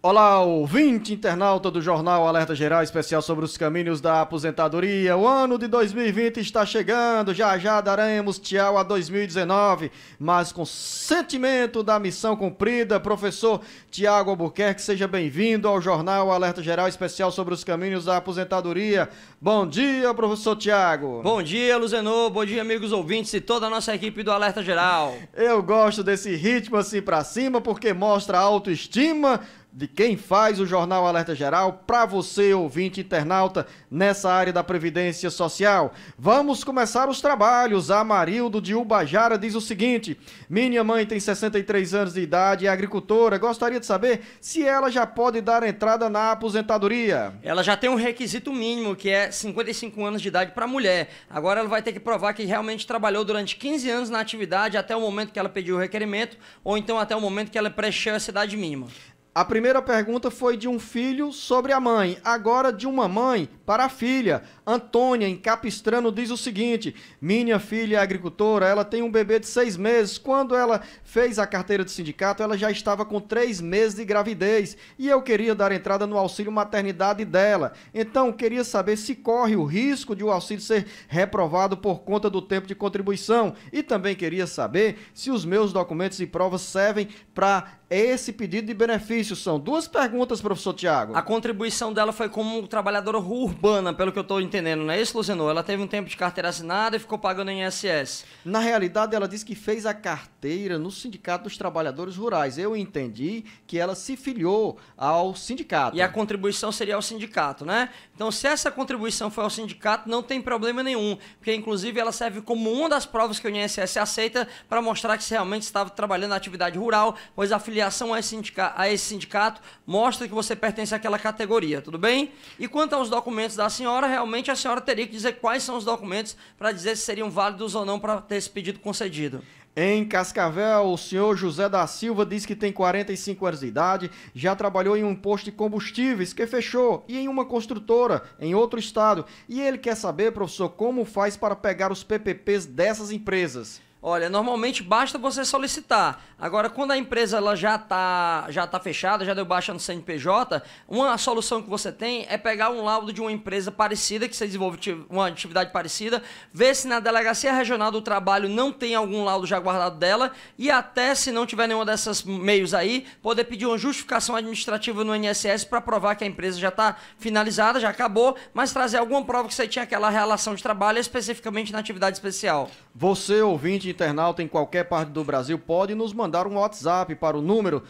Olá, ouvinte internauta do Jornal Alerta Geral Especial sobre os caminhos da aposentadoria. O ano de 2020 está chegando, já já daremos tchau a 2019, mas com sentimento da missão cumprida, professor Tiago Albuquerque, seja bem-vindo ao Jornal Alerta Geral Especial sobre os caminhos da aposentadoria. Bom dia, professor Tiago. Bom dia, Luzenor, bom dia, amigos ouvintes e toda a nossa equipe do Alerta Geral. Eu gosto desse ritmo assim pra cima porque mostra a autoestima de quem faz o Jornal Alerta Geral para você, ouvinte internauta, nessa área da Previdência Social. Vamos começar os trabalhos. A Marildo de Ubajara diz o seguinte: minha mãe tem 63 anos de idade e é agricultora. Gostaria de saber se ela já pode dar entrada na aposentadoria. Ela já tem um requisito mínimo, que é 55 anos de idade para mulher. Agora ela vai ter que provar que realmente trabalhou durante 15 anos na atividade até o momento que ela pediu o requerimento, ou então até o momento que ela preencheu essa idade mínima. A primeira pergunta foi de um filho sobre a mãe, agora de uma mãe para a filha. Antônia, em Capistrano, diz o seguinte: minha filha é agricultora, ela tem um bebê de 6 meses. Quando ela fez a carteira de sindicato, ela já estava com 3 meses de gravidez e eu queria dar entrada no auxílio maternidade dela. Então, queria saber se corre o risco de o auxílio ser reprovado por conta do tempo de contribuição e também queria saber se os meus documentos e provas servem para esse pedido de benefício. São duas perguntas, professor Tiago. A contribuição dela foi como trabalhadora urbana, pelo que eu estou entendendo, não é isso, Luzenor? Ela teve um tempo de carteira assinada e ficou pagando em INSS. Na realidade, ela disse que fez a carteira no Sindicato dos Trabalhadores Rurais. Eu entendi que ela se filiou ao sindicato. E a contribuição seria ao sindicato, né? Então, se essa contribuição foi ao sindicato, não tem problema nenhum, porque inclusive ela serve como uma das provas que o INSS aceita para mostrar que você realmente estava trabalhando na atividade rural, pois a filiação a esse sindicato mostra que você pertence àquela categoria, tudo bem? E quanto aos documentos da senhora, realmente a senhora teria que dizer quais são os documentos para dizer se seriam válidos ou não para ter esse pedido concedido. Em Cascavel, o senhor José da Silva diz que tem 45 anos de idade, já trabalhou em um posto de combustíveis que fechou e em uma construtora em outro estado. E ele quer saber, professor, como faz para pegar os PPPs dessas empresas. Olha, normalmente basta você solicitar. Agora, quando a empresa ela já tá fechada, já deu baixa no CNPJ, uma solução que você tem é pegar um laudo de uma empresa parecida, que você desenvolve uma atividade parecida, ver se na Delegacia Regional do Trabalho não tem algum laudo já guardado dela e até, se não tiver nenhum desses meios aí, poder pedir uma justificação administrativa no INSS para provar que a empresa já está finalizada, já acabou, mas trazer alguma prova que você tinha aquela relação de trabalho especificamente na atividade especial. Você, ouvinte internauta em qualquer parte do Brasil, pode nos mandar um WhatsApp para o número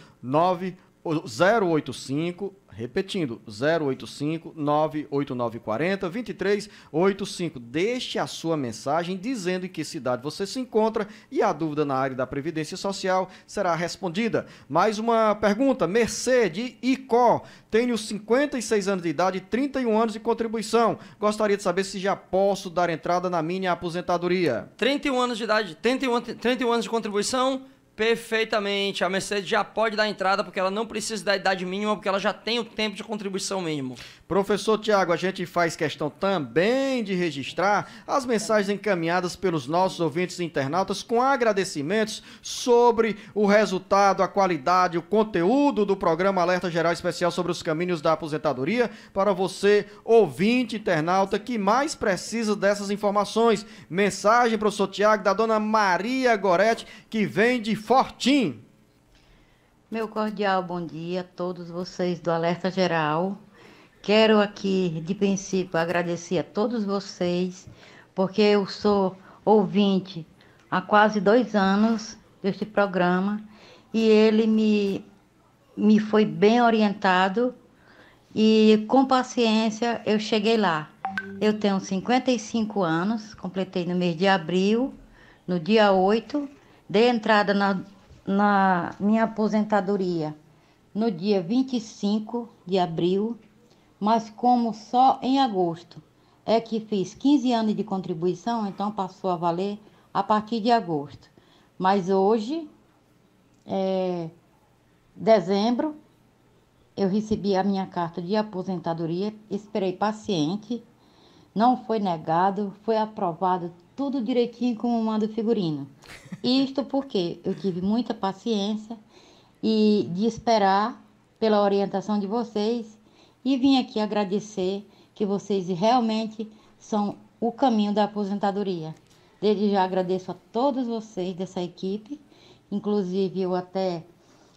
085, repetindo, 085 98940 2385. Deixe a sua mensagem dizendo em que cidade você se encontra e a dúvida na área da Previdência Social será respondida. Mais uma pergunta: Mercedes Icó, tenho 56 anos de idade e 31 anos de contribuição. Gostaria de saber se já posso dar entrada na minha aposentadoria. 31 anos de idade, 31 anos de contribuição? Perfeitamente, a Mercedes já pode dar entrada porque ela não precisa da idade mínima, porque ela já tem o tempo de contribuição mínimo. Professor Tiago, a gente faz questão também de registrar as mensagens encaminhadas pelos nossos ouvintes internautas com agradecimentos sobre o resultado, a qualidade, o conteúdo do programa Alerta Geral Especial sobre os caminhos da aposentadoria para você, ouvinte internauta, que mais precisa dessas informações. Mensagem, professor Tiago, da dona Maria Gorete, que vem de Fortim. Meu cordial bom dia a todos vocês do Alerta Geral. Quero aqui, de princípio, agradecer a todos vocês, porque eu sou ouvinte há quase 2 anos deste programa e ele me foi bem orientado e com paciência eu cheguei lá. Eu tenho 55 anos, completei no mês de abril, no dia 8, dei entrada na minha aposentadoria no dia 25 de abril, mas como só em agosto é que fiz 15 anos de contribuição, então passou a valer a partir de agosto. Mas hoje, dezembro, eu recebi a minha carta de aposentadoria, esperei paciente, não foi negado, foi aprovado tudo direitinho como manda o figurino. Isto porque eu tive muita paciência e de esperar pela orientação de vocês e vim aqui agradecer que vocês realmente são o caminho da aposentadoria. Desde já agradeço a todos vocês dessa equipe, inclusive eu até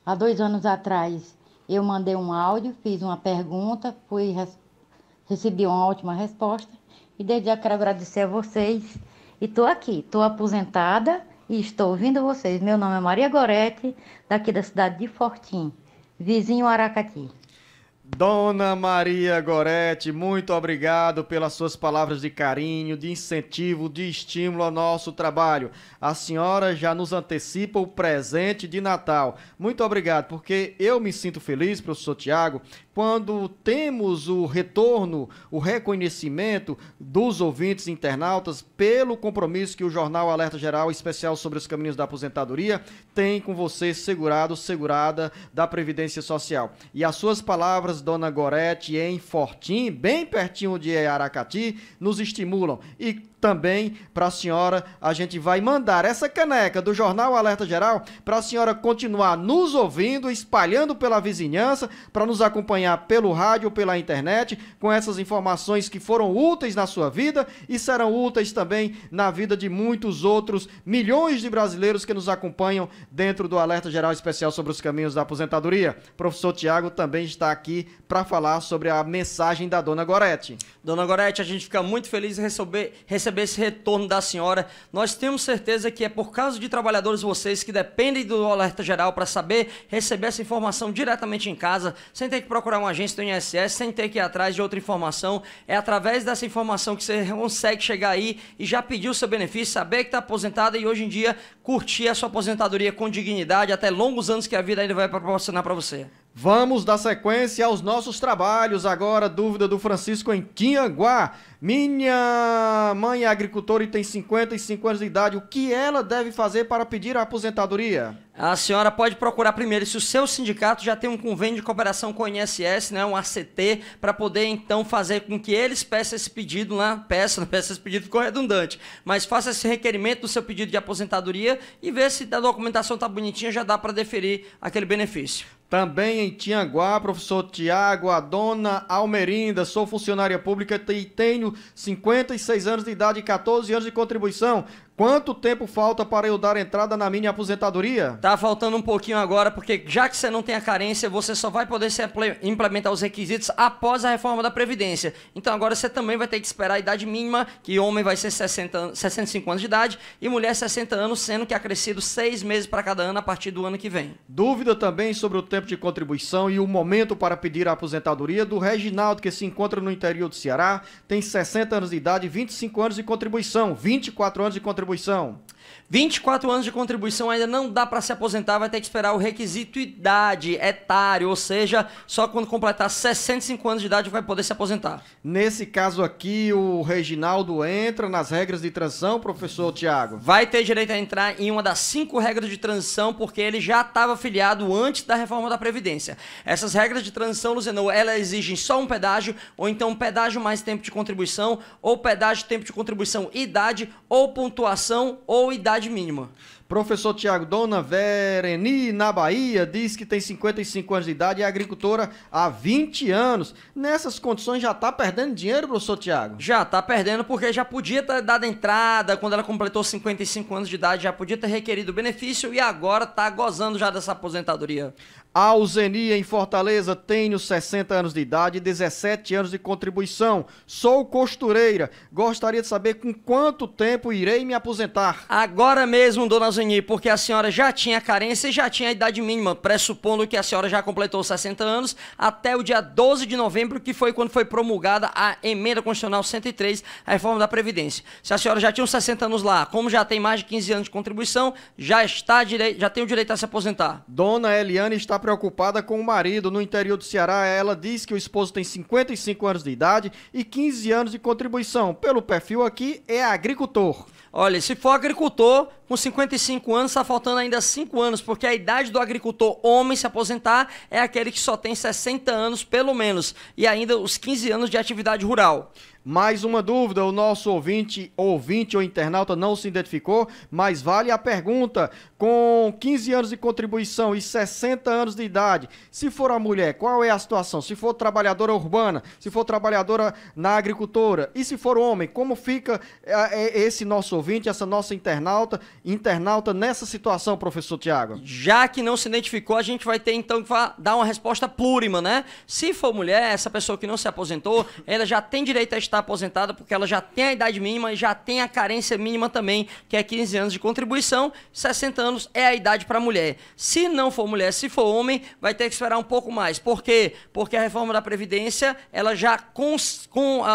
há 2 anos atrás eu mandei um áudio, fiz uma pergunta, recebi uma ótima resposta e desde já quero agradecer a vocês e estou aqui, estou aposentada e estou ouvindo vocês. Meu nome é Maria Gorete, daqui da cidade de Fortim, vizinho Aracati. Dona Maria Gorete, muito obrigado pelas suas palavras de carinho, de incentivo, de estímulo ao nosso trabalho. A senhora já nos antecipa o presente de Natal. Muito obrigado, porque eu me sinto feliz, professor Tiago, quando temos o retorno, o reconhecimento dos ouvintes internautas pelo compromisso que o Jornal Alerta Geral Especial sobre os Caminhos da Aposentadoria tem com você segurada da Previdência Social. E as suas palavras, Dona Gorete, em Fortim, bem pertinho de Aracati, nos estimulam. E também para a senhora, a gente vai mandar essa caneca do Jornal Alerta Geral para a senhora continuar nos ouvindo, espalhando pela vizinhança, para nos acompanhar pelo rádio ou pela internet, com essas informações que foram úteis na sua vida e serão úteis também na vida de muitos outros milhões de brasileiros que nos acompanham dentro do Alerta Geral Especial sobre os Caminhos da Aposentadoria. O professor Tiago também está aqui para falar sobre a mensagem da Dona Gorete. Dona Gorete, a gente fica muito feliz em receber esse retorno da senhora. Nós temos certeza que é por causa de trabalhadores vocês que dependem do Alerta Geral para saber receber essa informação diretamente em casa, sem ter que procurar uma agência do INSS, sem ter que ir atrás de outra informação. É através dessa informação que você consegue chegar aí e já pedir o seu benefício, saber que está aposentada e hoje em dia curtir a sua aposentadoria com dignidade até longos anos que a vida ainda vai proporcionar para você. Vamos dar sequência aos nossos trabalhos. Agora, dúvida do Francisco em Tianguá. Minha mãe é agricultora e tem 55 anos de idade. O que ela deve fazer para pedir a aposentadoria? A senhora pode procurar primeiro se o seu sindicato já tem um convênio de cooperação com o INSS, né, um ACT, para poder então fazer com que eles peçam esse pedido lá, peça esse pedido, ficou redundante, mas faça esse requerimento do seu pedido de aposentadoria e vê se a documentação está bonitinha, já dá para deferir aquele benefício. Também em Tianguá, professor Tiago, a dona Almerinda, sou funcionária pública e tenho 56 anos de idade e 14 anos de contribuição. Quanto tempo falta para eu dar entrada na minha aposentadoria? Tá faltando um pouquinho agora, porque já que você não tem a carência, você só vai poder implementar os requisitos após a reforma da Previdência. Então agora você também vai ter que esperar a idade mínima, que homem vai ser 65 anos de idade e mulher 60 anos, sendo que acrescido 6 meses para cada ano a partir do ano que vem. Dúvida também sobre o tempo de contribuição e o momento para pedir a aposentadoria do Reginaldo, que se encontra no interior do Ceará, tem 60 anos de idade e 25 anos de contribuição, 24 anos de contribuição. 24 anos de contribuição ainda não dá para se aposentar, vai ter que esperar o requisito idade, etário, ou seja, só quando completar 65 anos de idade vai poder se aposentar. Nesse caso aqui, o Reginaldo entra nas regras de transição, professor Tiago? Vai ter direito a entrar em uma das 5 regras de transição, porque ele já estava afiliado antes da reforma da Previdência. Essas regras de transição, Luciano, elas exigem só um pedágio, ou então um pedágio mais tempo de contribuição, ou pedágio, tempo de contribuição, idade, ou pontuação, ou idade mínima. Professor Tiago, dona Vereni, na Bahia, diz que tem 55 anos de idade e é agricultora há 20 anos. Nessas condições já está perdendo dinheiro, professor Tiago? Já está perdendo porque já podia ter dado entrada quando ela completou 55 anos de idade, já podia ter requerido o benefício e agora está gozando já dessa aposentadoria. Alzeni, em Fortaleza, tenho 60 anos de idade e 17 anos de contribuição. Sou costureira. Gostaria de saber com quanto tempo irei me aposentar. Agora mesmo, dona Alzeni, porque a senhora já tinha carência e já tinha a idade mínima, pressupondo que a senhora já completou 60 anos até o dia 12 de novembro, que foi quando foi promulgada a Emenda Constitucional 103, a reforma da Previdência. Se a senhora já tinha uns 60 anos lá, como já tem mais de 15 anos de contribuição, já tem o direito a se aposentar. Dona Eliane está preocupada com o marido no interior do Ceará. Ela diz que o esposo tem 55 anos de idade e 15 anos de contribuição. Pelo perfil aqui, é agricultor. Olha, se for agricultor, Com 55 anos, está faltando ainda 5 anos, porque a idade do agricultor homem se aposentar é aquele que só tem 60 anos, pelo menos, e ainda os 15 anos de atividade rural. Mais uma dúvida, o nosso ouvinte ou internauta não se identificou, mas vale a pergunta. Com 15 anos de contribuição e 60 anos de idade, se for a mulher, qual é a situação? Se for trabalhadora urbana, se for trabalhadora na agricultura, e se for homem, como fica esse nosso ouvinte, essa nossa internauta nessa situação, professor Tiago? Já que não se identificou, a gente vai ter então que dar uma resposta plurima, né? Se for mulher, essa pessoa que não se aposentou, ela já tem direito a estar aposentada porque ela já tem a idade mínima e já tem a carência mínima também, que é 15 anos de contribuição, 60 anos é a idade para mulher. Se não for mulher, se for homem, vai ter que esperar um pouco mais. Por quê? Porque a reforma da Previdência, ela já consolidou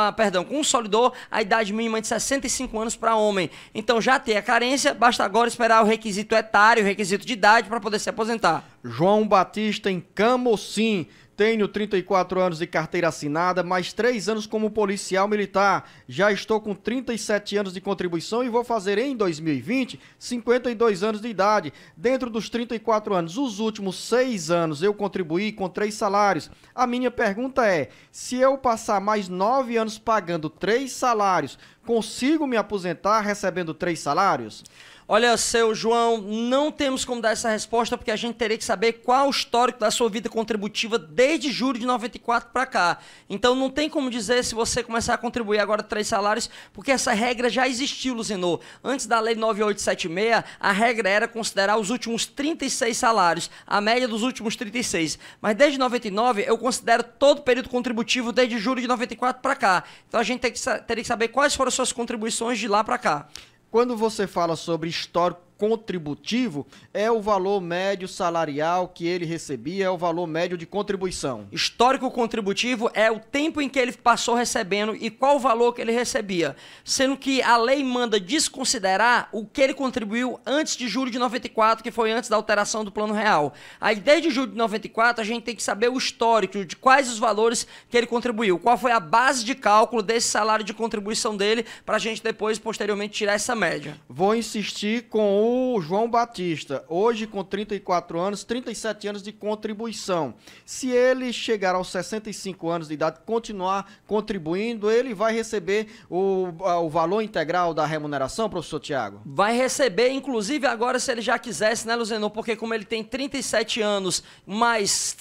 a idade mínima de 65 anos para homem. Então já tem a carência, basta agora esperar o requisito etário, o requisito de idade para poder se aposentar. João Batista em Camocim. Tenho 34 anos de carteira assinada, mais 3 anos como policial militar. Já estou com 37 anos de contribuição e vou fazer em 2020 52 anos de idade. Dentro dos 34 anos, os últimos 6 anos eu contribuí com 3 salários. A minha pergunta é, se eu passar mais 9 anos pagando 3 salários, consigo me aposentar recebendo 3 salários? Olha, seu João, não temos como dar essa resposta porque a gente teria que saber qual o histórico da sua vida contributiva desde julho de 94 para cá. Então não tem como dizer se você começar a contribuir agora 3 salários, porque essa regra já existiu, Luzenor. Antes da Lei 9876, a regra era considerar os últimos 36 salários, a média dos últimos 36. Mas desde 99 eu considero todo o período contributivo desde julho de 94 para cá. Então a gente teria que saber quais foram as suas contribuições de lá para cá. Quando você fala sobre histórico contributivo, é o valor médio salarial que ele recebia, é o valor médio de contribuição. Histórico contributivo é o tempo em que ele passou recebendo e qual o valor que ele recebia, sendo que a lei manda desconsiderar o que ele contribuiu antes de julho de 94, que foi antes da alteração do Plano Real. Aí desde julho de 94 a gente tem que saber o histórico de quais os valores que ele contribuiu, qual foi a base de cálculo desse salário de contribuição dele, para a gente depois, posteriormente, tirar essa média. Vou insistir com o João Batista, hoje com 34 anos, 37 anos de contribuição. Se ele chegar aos 65 anos de idade, continuar contribuindo, ele vai receber o valor integral da remuneração, professor Tiago? Vai receber, inclusive agora, se ele já quisesse, né, Luzenor? Porque como ele tem 37 anos, mais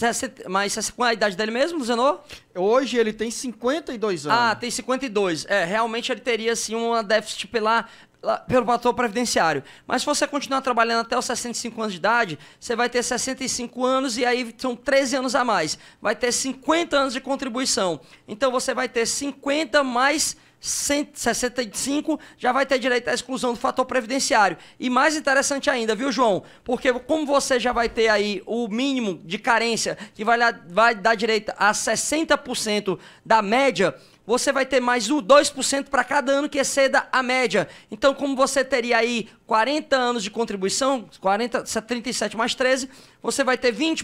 com a idade dele mesmo, Luzenor? Hoje ele tem 52 anos. Ah, tem 52. Realmente ele teria, sim, uma déficit pelo fator previdenciário. Mas se você continuar trabalhando até os 65 anos de idade, você vai ter 65 anos e aí são 13 anos a mais. Vai ter 50 anos de contribuição. Então você vai ter 50 mais 165, já vai ter direito à exclusão do fator previdenciário. E mais interessante ainda, viu, João? Porque como você já vai ter aí o mínimo de carência, que vai dar direito a 60% da média, você vai ter mais 2% para cada ano que exceda a média. Então, como você teria aí 40 anos de contribuição, 37 mais 13, você vai ter 20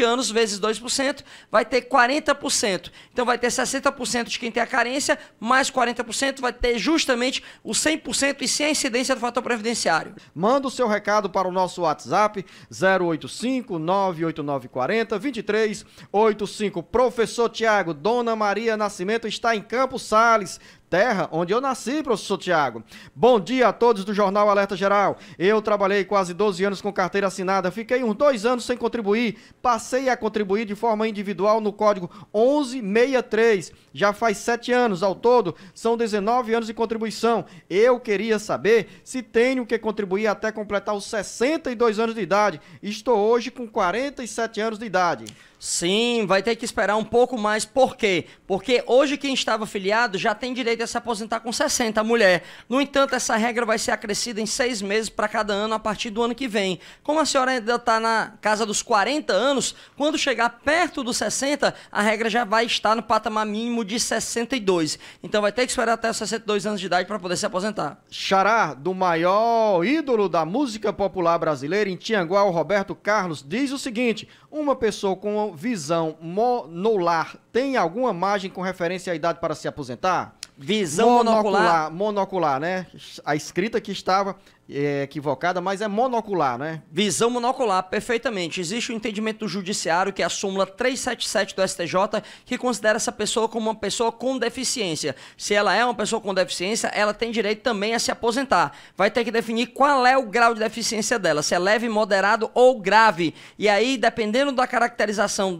anos vezes 2%, vai ter 40%. Então, vai ter 60% de quem tem a carência, mais 40% vai ter justamente o 100% e sem a incidência do fator previdenciário. Manda o seu recado para o nosso WhatsApp, 085-98940-2385. Professor Tiago, Dona Maria Nascimento está em Campos Sales, terra onde eu nasci, professor Tiago. Bom dia a todos do Jornal Alerta Geral. Eu trabalhei quase 12 anos com carteira assinada, fiquei uns 2 anos sem contribuir, passei a contribuir de forma individual no código 1163. Já faz 7 anos, ao todo são 19 anos de contribuição. Eu queria saber se tenho que contribuir até completar os 62 anos de idade. Estou hoje com 47 anos de idade. Sim, vai ter que esperar um pouco mais. Por quê? Porque hoje quem estava afiliado já tem direito a se aposentar com 60, a mulher. No entanto, essa regra vai ser acrescida em 6 meses para cada ano a partir do ano que vem. Como a senhora ainda está na casa dos 40 anos, quando chegar perto dos 60, a regra já vai estar no patamar mínimo de 62. Então vai ter que esperar até os 62 anos de idade para poder se aposentar. Xará do maior ídolo da música popular brasileira em Tianguá, o Roberto Carlos, diz o seguinte: uma pessoa com visão monocular tem alguma margem com referência à idade para se aposentar? Visão monocular. Monocular, né? A escrita que estava equivocada, mas é monocular, né? Visão monocular, perfeitamente. Existe o entendimento do judiciário, que é a súmula 377 do STJ, que considera essa pessoa como uma pessoa com deficiência. Se ela é uma pessoa com deficiência, ela tem direito também a se aposentar. Vai ter que definir qual é o grau de deficiência dela, se é leve, moderado ou grave. E aí, dependendo da caracterização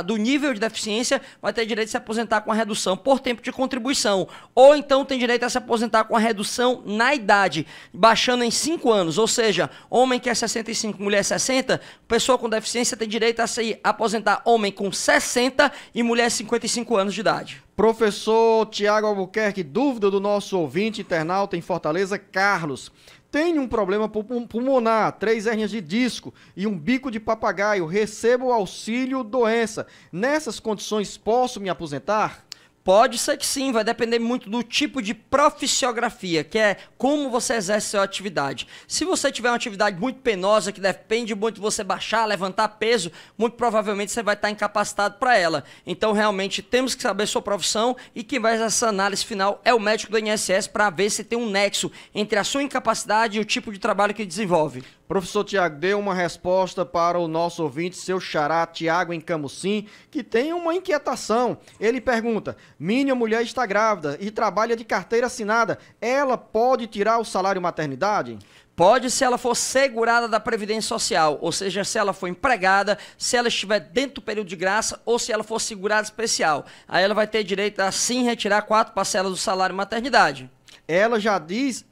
do nível de deficiência, vai ter direito a se aposentar com a redução por tempo de contribuição. Ou então tem direito a se aposentar com a redução na idade, baixando em 5 anos. Ou seja, homem que é 65, mulher 60, pessoa com deficiência tem direito a se aposentar homem com 60 e mulher 55 anos de idade. Professor Tiago Albuquerque, dúvida do nosso ouvinte internauta em Fortaleza, Carlos. Tenho um problema pulmonar, 3 hérnias de disco e um bico de papagaio. Recebo auxílio doença. Nessas condições, posso me aposentar? Pode ser que sim, vai depender muito do tipo de profissiografia, que é como você exerce sua atividade. Se você tiver uma atividade muito penosa, que depende muito de você baixar, levantar peso, muito provavelmente você vai estar incapacitado para ela. Então, realmente, temos que saber sua profissão e quem vai fazer essa análise final é o médico do INSS para ver se tem um nexo entre a sua incapacidade e o tipo de trabalho que desenvolve. Professor Tiago, dê uma resposta para o nosso ouvinte, seu xará, Tiago em Camucim, que tem uma inquietação. Ele pergunta: minha mulher está grávida e trabalha de carteira assinada, ela pode tirar o salário maternidade? Pode, se ela for segurada da Previdência Social, ou seja, se ela for empregada, se ela estiver dentro do período de graça ou se ela for segurada especial. Aí ela vai ter direito a sim retirar 4 parcelas do salário maternidade. Ela já diz,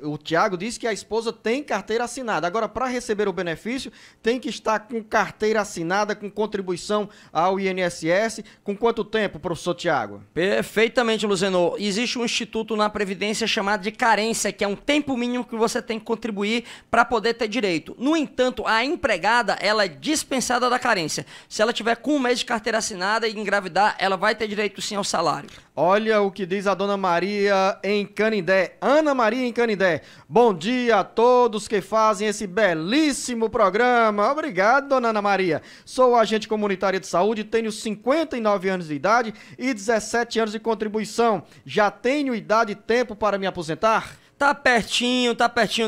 o Tiago diz que a esposa tem carteira assinada. Agora, para receber o benefício, tem que estar com carteira assinada, com contribuição ao INSS. Com quanto tempo, professor Tiago? Perfeitamente, Luzenor. Existe um instituto na Previdência chamado de carência, que é um tempo mínimo que você tem que contribuir para poder ter direito. No entanto, a empregada, ela é dispensada da carência. Se ela tiver com 1 mês de carteira assinada e engravidar, ela vai ter direito sim ao salário. Olha o que diz a dona Maria em Canindé. Ana Maria em Canindé. Bom dia a todos que fazem esse belíssimo programa. Obrigado, dona Ana Maria. Sou agente comunitária de saúde, tenho 59 anos de idade e 17 anos de contribuição. Já tenho idade e tempo para me aposentar? Tá pertinho,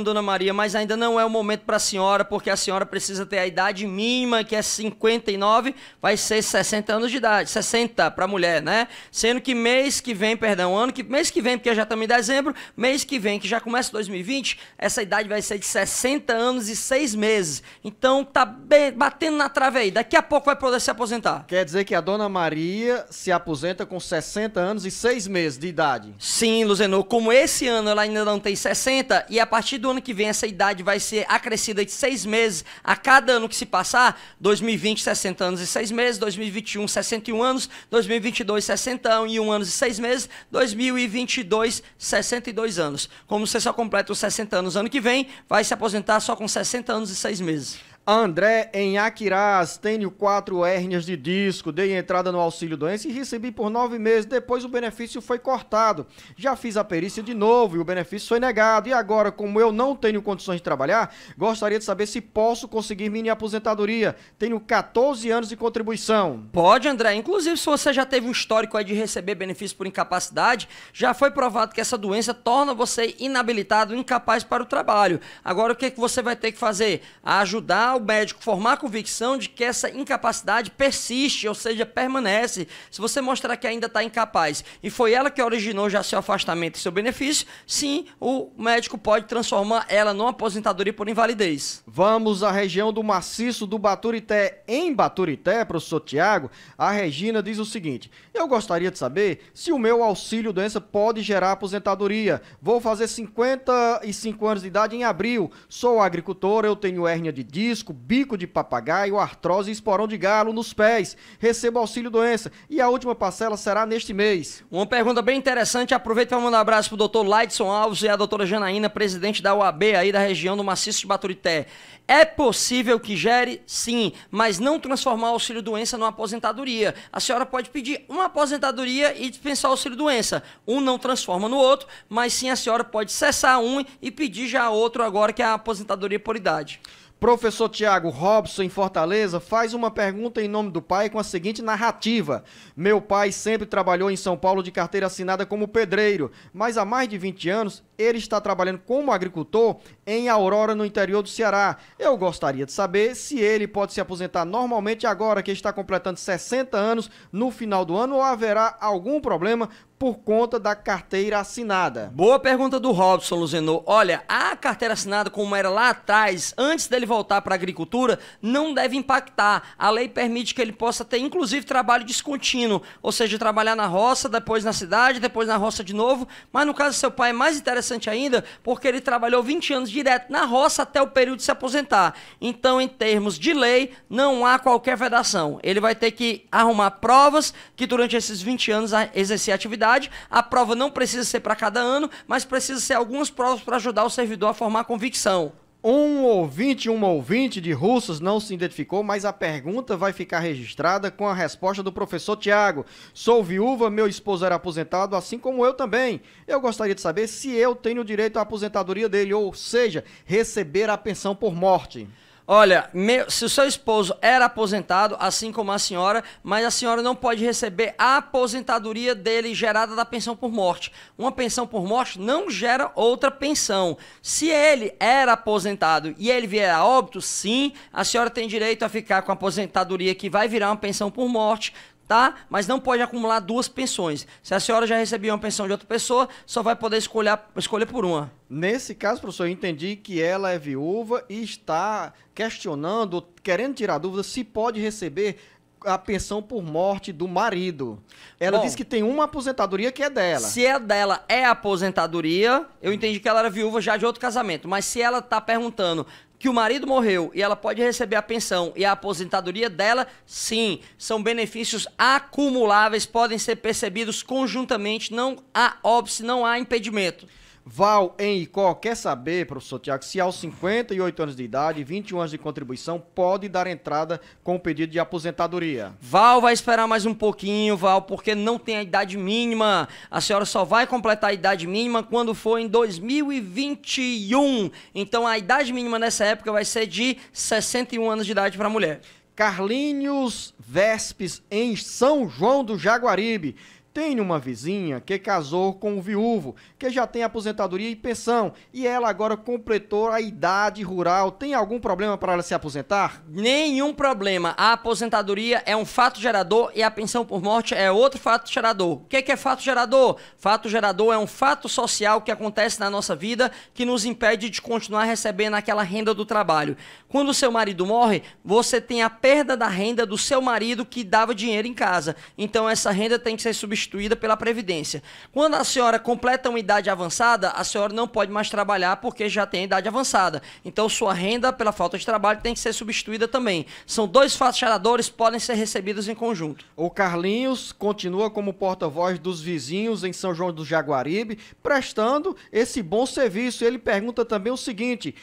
dona Maria, mas ainda não é o momento para a senhora, porque a senhora precisa ter a idade mínima, que é 59, vai ser 60 anos de idade, 60 para mulher, né? Sendo que mês que vem, porque já estamos em dezembro, mês que vem, que já começa 2020, essa idade vai ser de 60 anos e 6 meses. Então tá bem, batendo na trave aí, daqui a pouco vai poder se aposentar. Quer dizer que a dona Maria se aposenta com 60 anos e 6 meses de idade? Sim, Luzenor, como esse ano ela ainda não tem 60 e a partir do ano que vem essa idade vai ser acrescida de 6 meses a cada ano que se passar, 2020 60 anos e 6 meses, 2021 61 anos, 2022 61 anos e 6 meses, 2022 62 anos. Como você só completa os 60 anos ano que vem, vai se aposentar só com 60 anos e 6 meses. André, em Aquirás, tenho 4 hérnias de disco, dei entrada no auxílio-doença e recebi por 9 meses, depois o benefício foi cortado. Já fiz a perícia de novo e o benefício foi negado. E agora, como eu não tenho condições de trabalhar, gostaria de saber se posso conseguir minha aposentadoria. Tenho 14 anos de contribuição. Pode, André. Inclusive, se você já teve um histórico aí de receber benefício por incapacidade, já foi provado que essa doença torna você inabilitado, incapaz para o trabalho. Agora, o que você vai ter que fazer? Ajudar o médico formar a convicção de que essa incapacidade persiste, ou seja, permanece. Se você mostrar que ainda está incapaz e foi ela que originou já seu afastamento e seu benefício, sim, o médico pode transformar ela numa aposentadoria por invalidez. Vamos à região do maciço do Baturité. Em Baturité, professor Tiago, a Regina diz o seguinte: eu gostaria de saber se o meu auxílio-doença pode gerar aposentadoria. Vou fazer 55 anos de idade em abril. Sou agricultor, eu tenho hérnia de disco, bico de papagaio, artrose e esporão de galo nos pés. Recebo auxílio-doença e a última parcela será neste mês. Uma pergunta bem interessante. Aproveito para mandar um abraço para o doutor Laidson Alves e a doutora Janaína, presidente da UAB aí da região do maciço de Baturité. É possível que gere? Sim, mas não transformar o auxílio-doença numa aposentadoria. A senhora pode pedir uma aposentadoria e dispensar o auxílio-doença. Um não transforma no outro, mas sim a senhora pode cessar um e pedir já outro agora, que é a aposentadoria por idade. Professor Tiago Robson, em Fortaleza, faz uma pergunta em nome do pai com a seguinte narrativa: meu pai sempre trabalhou em São Paulo de carteira assinada como pedreiro, mas há mais de 20 anos ele está trabalhando como agricultor em Aurora, no interior do Ceará. Eu gostaria de saber se ele pode se aposentar normalmente agora que está completando 60 anos no final do ano ou haverá algum problema por conta da carteira assinada. Boa pergunta do Robson, Luzenor. Olha, a carteira assinada, como era lá atrás, antes dele voltar para a agricultura, não deve impactar. A lei permite que ele possa ter, inclusive, trabalho descontínuo, ou seja, trabalhar na roça, depois na cidade, depois na roça de novo. Mas no caso do seu pai é mais interessante ainda, porque ele trabalhou 20 anos direto na roça até o período de se aposentar. Então, em termos de lei, não há qualquer vedação. Ele vai ter que arrumar provas que durante esses 20 anos exercer atividade. A prova não precisa ser para cada ano, mas precisa ser algumas provas para ajudar o servidor a formar convicção. Uma ouvinte de Russas não se identificou, mas a pergunta vai ficar registrada com a resposta do professor Tiago. Sou viúva, meu esposo era aposentado, assim como eu também. Eu gostaria de saber se eu tenho direito à aposentadoria dele, ou seja, receber a pensão por morte. Olha, se o seu esposo era aposentado, assim como a senhora, mas a senhora não pode receber a aposentadoria dele gerada da pensão por morte. Uma pensão por morte não gera outra pensão. Se ele era aposentado e ele vier a óbito, sim, a senhora tem direito a ficar com a aposentadoria que vai virar uma pensão por morte, tá? Mas não pode acumular duas pensões. Se a senhora já recebia uma pensão de outra pessoa, só vai poder escolher por uma. Nesse caso, professor, eu entendi que ela é viúva e está questionando, querendo tirar dúvida, se pode receber a pensão por morte do marido. Ela disse que tem uma aposentadoria que é dela. Se é dela é aposentadoria, eu entendi que ela era viúva já de outro casamento, mas se ela está perguntando que o marido morreu e ela pode receber a pensão e a aposentadoria dela, sim, são benefícios acumuláveis, podem ser percebidos conjuntamente, não há óbice, não há impedimento. Val, em Icó, quer saber, professor Tiago, se aos 58 anos de idade e 21 anos de contribuição pode dar entrada com o pedido de aposentadoria? Val vai esperar mais um pouquinho, Val, porque não tem a idade mínima. A senhora só vai completar a idade mínima quando for em 2021. Então a idade mínima nessa época vai ser de 61 anos de idade para a mulher. Carlinhos Vespes, em São João do Jaguaribe. Tem uma vizinha que casou com um viúvo, que já tem aposentadoria e pensão, e ela agora completou a idade rural. Tem algum problema para ela se aposentar? Nenhum problema. A aposentadoria é um fato gerador e a pensão por morte é outro fato gerador. O que é fato gerador? Fato gerador é um fato social que acontece na nossa vida que nos impede de continuar recebendo aquela renda do trabalho. Quando o seu marido morre, você tem a perda da renda do seu marido que dava dinheiro em casa. Então essa renda tem que ser substituída pela Previdência. Quando a senhora completa uma idade avançada, a senhora não pode mais trabalhar porque já tem idade avançada. Então sua renda pela falta de trabalho tem que ser substituída também. São dois fatos geradores, podem ser recebidos em conjunto. O Carlinhos continua como porta-voz dos vizinhos em São João do Jaguaribe, prestando esse bom serviço. Ele pergunta também o seguinte: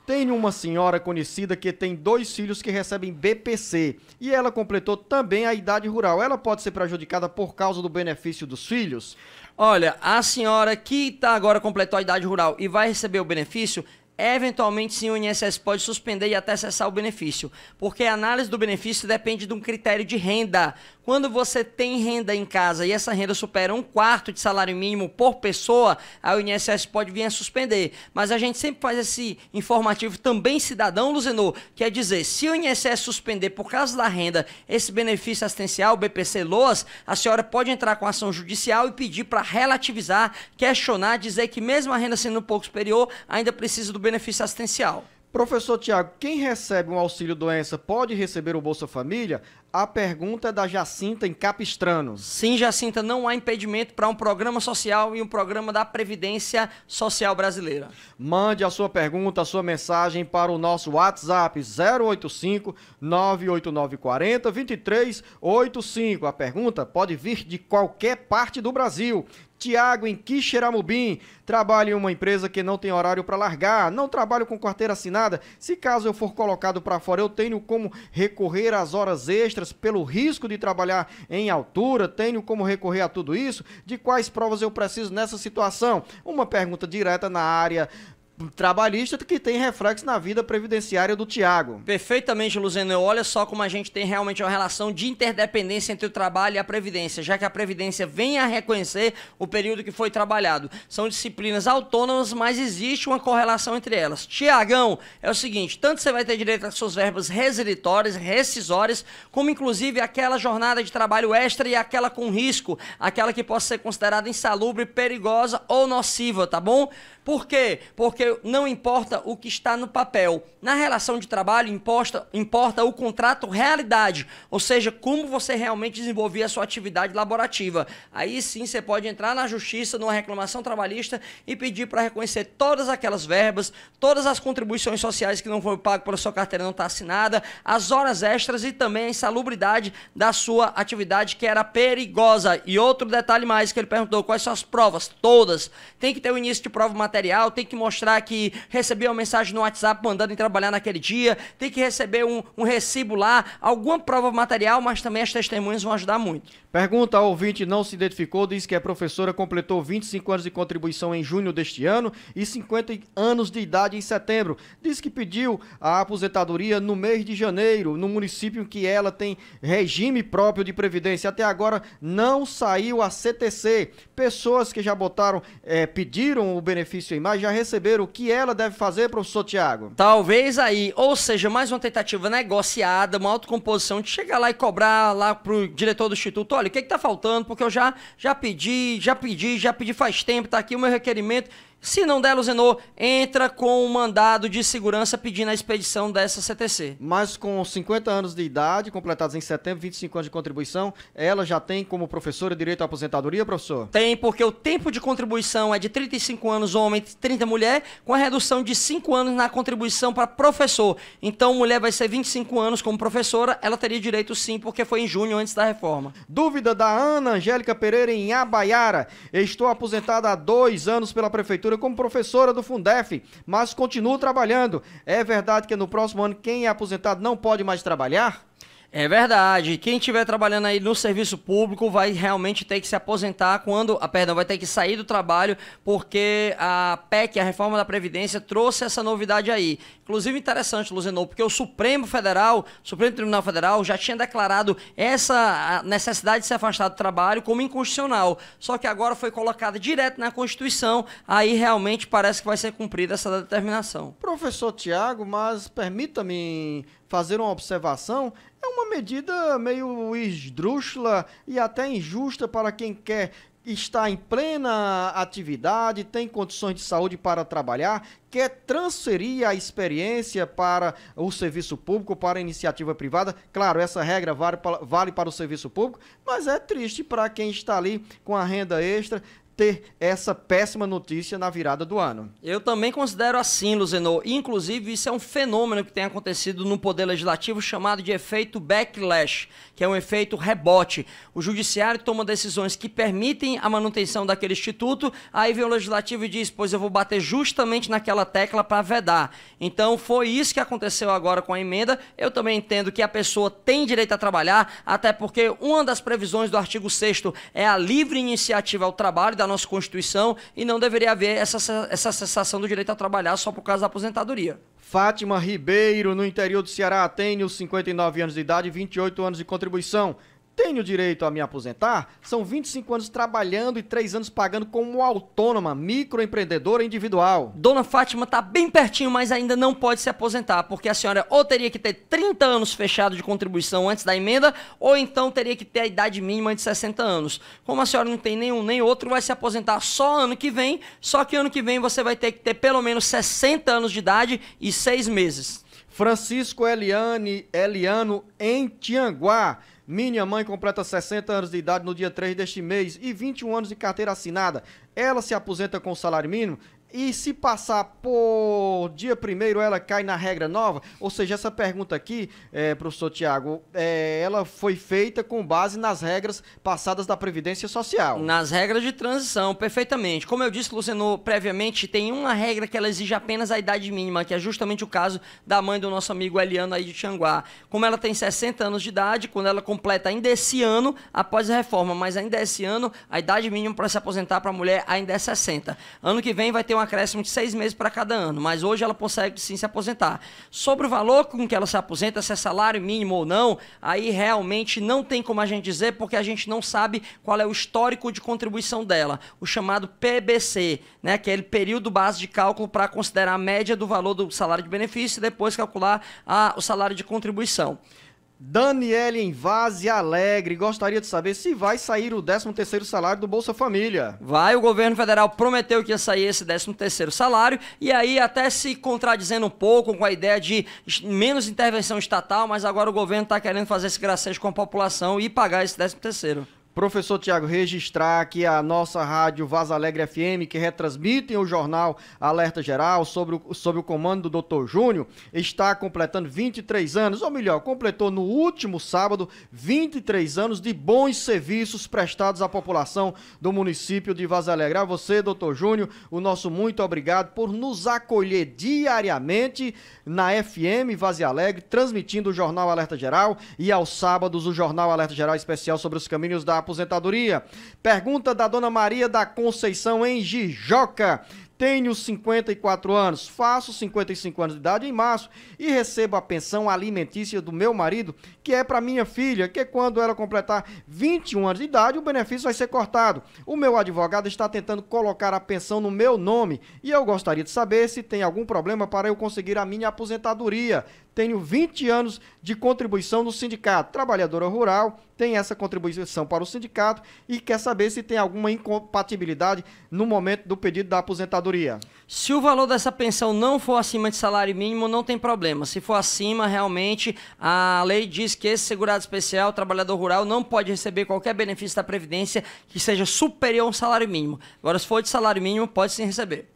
tem uma senhora conhecida que tem 2 filhos que recebem BPC e ela completou também a idade rural. Ela pode ser prejudicada por causa do benefício dos filhos? Olha, a senhora que agora completou a idade rural e vai receber o benefício, eventualmente sim o INSS pode suspender e até cessar o benefício, porque a análise do benefício depende de um critério de renda. Quando você tem renda em casa e essa renda supera 1/4 de salário mínimo por pessoa, a INSS pode vir a suspender. Mas a gente sempre faz esse informativo também cidadão, Luzenor, quer dizer, se o INSS suspender por causa da renda esse benefício assistencial, BPC-LOAS, a senhora pode entrar com ação judicial e pedir para relativizar, questionar, dizer que mesmo a renda sendo um pouco superior, ainda precisa do benefício assistencial. Professor Tiago, quem recebe um auxílio-doença pode receber o Bolsa Família? A pergunta é da Jacinta, em Capistrano. Sim, Jacinta, não há impedimento para um programa social e um programa da Previdência Social Brasileira. Mande a sua pergunta, a sua mensagem para o nosso WhatsApp 085 98940 2385. A pergunta pode vir de qualquer parte do Brasil. Tiago, em Quixeramobim, trabalho em uma empresa que não tem horário para largar, não trabalho com carteira assinada. Se caso eu for colocado para fora, eu tenho como recorrer às horas extras pelo risco de trabalhar em altura? Tenho como recorrer a tudo isso? De quais provas eu preciso nessa situação? Uma pergunta direta na área trabalhista que tem reflexo na vida previdenciária do Tiago. Perfeitamente, Luzenor. Olha só como a gente tem realmente uma relação de interdependência entre o trabalho e a Previdência, já que a Previdência vem a reconhecer o período que foi trabalhado. São disciplinas autônomas, mas existe uma correlação entre elas. Tiagão, é o seguinte, tanto você vai ter direito às suas verbas resilitórias, rescisórias, como inclusive aquela jornada de trabalho extra e aquela com risco, aquela que possa ser considerada insalubre, perigosa ou nociva, tá bom? Por quê? Porque não importa o que está no papel. Na relação de trabalho, importa o contrato realidade, ou seja, como você realmente desenvolvia a sua atividade laborativa. Aí sim você pode entrar na justiça, numa reclamação trabalhista e pedir para reconhecer todas aquelas verbas, todas as contribuições sociais que não foram pagas pela sua carteira não está assinada, as horas extras e também a insalubridade da sua atividade que era perigosa. E outro detalhe mais que ele perguntou, quais são as provas? Todas. Tem que ter o início de prova material, tem que mostrar que recebeu uma mensagem no WhatsApp mandando em trabalhar naquele dia, tem que receber um recibo lá, alguma prova material, mas também as testemunhas vão ajudar muito. Pergunta ao ouvinte, não se identificou, diz que é professora, completou 25 anos de contribuição em junho deste ano e 50 anos de idade em setembro. Diz que pediu a aposentadoria no mês de janeiro, no município em que ela tem regime próprio de previdência. Até agora não saiu a CTC. Pessoas que já pediram o benefício em mais, já receberam. O que ela deve fazer, professor Tiago? Talvez aí, ou seja, mais uma tentativa negociada, uma autocomposição de chegar lá e cobrar lá pro diretor do instituto, olha, o que tá faltando, porque eu já pedi faz tempo, tá aqui o meu requerimento. Se não der, Luzenor, entra com um mandado de segurança pedindo a expedição dessa CTC. Mas com 50 anos de idade, completados em setembro, 25 anos de contribuição, ela já tem como professora direito à aposentadoria, professor? Tem, porque o tempo de contribuição é de 35 anos homem, 30 mulher, com a redução de 5 anos na contribuição para professor. Então, mulher vai ser 25 anos como professora, ela teria direito sim, porque foi em junho antes da reforma. Dúvida da Ana Angélica Pereira em Abaiara. Estou aposentada há 2 anos pela prefeitura como professora do Fundef, mas continuo trabalhando. É verdade que no próximo ano quem é aposentado não pode mais trabalhar? É verdade. Quem estiver trabalhando aí no serviço público vai realmente ter que se aposentar vai ter que sair do trabalho, porque a PEC, a reforma da Previdência, trouxe essa novidade aí. Inclusive interessante, Luzenor, porque o Supremo Tribunal Federal já tinha declarado essa necessidade de se afastar do trabalho como inconstitucional. Só que agora foi colocada direto na Constituição, aí realmente parece que vai ser cumprida essa determinação. Professor Tiago, mas permita-me fazer uma observação. É uma medida meio esdrúxula e até injusta para quem quer estar em plena atividade, tem condições de saúde para trabalhar, quer transferir a experiência para o serviço público, para a iniciativa privada. Claro, essa regra vale para o serviço público, mas é triste para quem está ali com a renda extra ter essa péssima notícia na virada do ano. Eu também considero assim, Luzenor. Inclusive, isso é um fenômeno que tem acontecido no Poder Legislativo chamado de efeito backlash, que é um efeito rebote. O Judiciário toma decisões que permitem a manutenção daquele instituto, aí vem o Legislativo e diz, pois eu vou bater justamente naquela tecla para vedar. Então, foi isso que aconteceu agora com a emenda. Eu também entendo que a pessoa tem direito a trabalhar, até porque uma das previsões do artigo 6º é a livre iniciativa ao trabalho da nossa Constituição e não deveria haver essa cessação do direito a trabalhar só por causa da aposentadoria. Fátima Ribeiro, no interior do Ceará, tenho 59 anos de idade e 28 anos de contribuição. Tenho direito a me aposentar? São 25 anos trabalhando e 3 anos pagando como autônoma, microempreendedora individual. Dona Fátima está bem pertinho, mas ainda não pode se aposentar, porque a senhora ou teria que ter 30 anos fechado de contribuição antes da emenda, ou então teria que ter a idade mínima de 60 anos. Como a senhora não tem nenhum nem outro, vai se aposentar só ano que vem, só que ano que vem você vai ter que ter pelo menos 60 anos de idade e 6 meses. Francisco Eliano, em Tianguá. Minha mãe completa 60 anos de idade no dia 3 deste mês e 21 anos de carteira assinada. Ela se aposenta com o salário mínimo e se passar por dia 1º ela cai na regra nova? Ou seja, essa pergunta aqui, professor Tiago, ela foi feita com base nas regras passadas da Previdência Social. Nas regras de transição, perfeitamente. Como eu disse, Luciano, previamente, tem uma regra que ela exige apenas a idade mínima, que é justamente o caso da mãe do nosso amigo Eliano aí de Tianguá. Como ela tem 60 anos de idade, quando ela completa ainda esse ano, após a reforma, mas ainda esse ano, a idade mínima para se aposentar para a mulher ainda é 60. Ano que vem vai ter ter um acréscimo de 6 meses para cada ano, mas hoje ela consegue sim se aposentar. Sobre o valor com que ela se aposenta, se é salário mínimo ou não, aí realmente não tem como a gente dizer, porque a gente não sabe qual é o histórico de contribuição dela, o chamado PBC, né, aquele período base de cálculo para considerar a média do valor do salário de benefício e depois calcular o salário de contribuição. Daniele em Vaze Alegre gostaria de saber se vai sair o 13º salário do Bolsa Família. Vai, o governo federal prometeu que ia sair esse 13º salário e aí até se contradizendo um pouco com a ideia de menos intervenção estatal, mas agora o governo está querendo fazer esse gracejo com a população e pagar esse 13º. Professor Tiago, registrar aqui a nossa rádio Vaz Alegre FM, que retransmite o jornal Alerta Geral, sob o comando do Dr. Júnior, está completando 23 anos, ou melhor, completou no último sábado 23 anos de bons serviços prestados à população do município de Vaz Alegre. A você, Dr. Júnior, o nosso muito obrigado por nos acolher diariamente na FM Vaz Alegre, transmitindo o jornal Alerta Geral e aos sábados o jornal Alerta Geral especial sobre os caminhos da aposentadoria. Pergunta da dona Maria da Conceição em Jijoca. Tenho 54 anos, faço 55 anos de idade em março e recebo a pensão alimentícia do meu marido, que é para minha filha, que quando ela completar 21 anos de idade, o benefício vai ser cortado. O meu advogado está tentando colocar a pensão no meu nome e eu gostaria de saber se tem algum problema para eu conseguir a minha aposentadoria. Tenho 20 anos de contribuição no sindicato. Trabalhadora rural, tem essa contribuição para o sindicato e quer saber se tem alguma incompatibilidade no momento do pedido da aposentadoria. Se o valor dessa pensão não for acima de salário mínimo, não tem problema. Se for acima, realmente, a lei diz que esse segurado especial, trabalhador rural, não pode receber qualquer benefício da Previdência que seja superior a um salário mínimo. Agora, se for de salário mínimo, pode sim receber.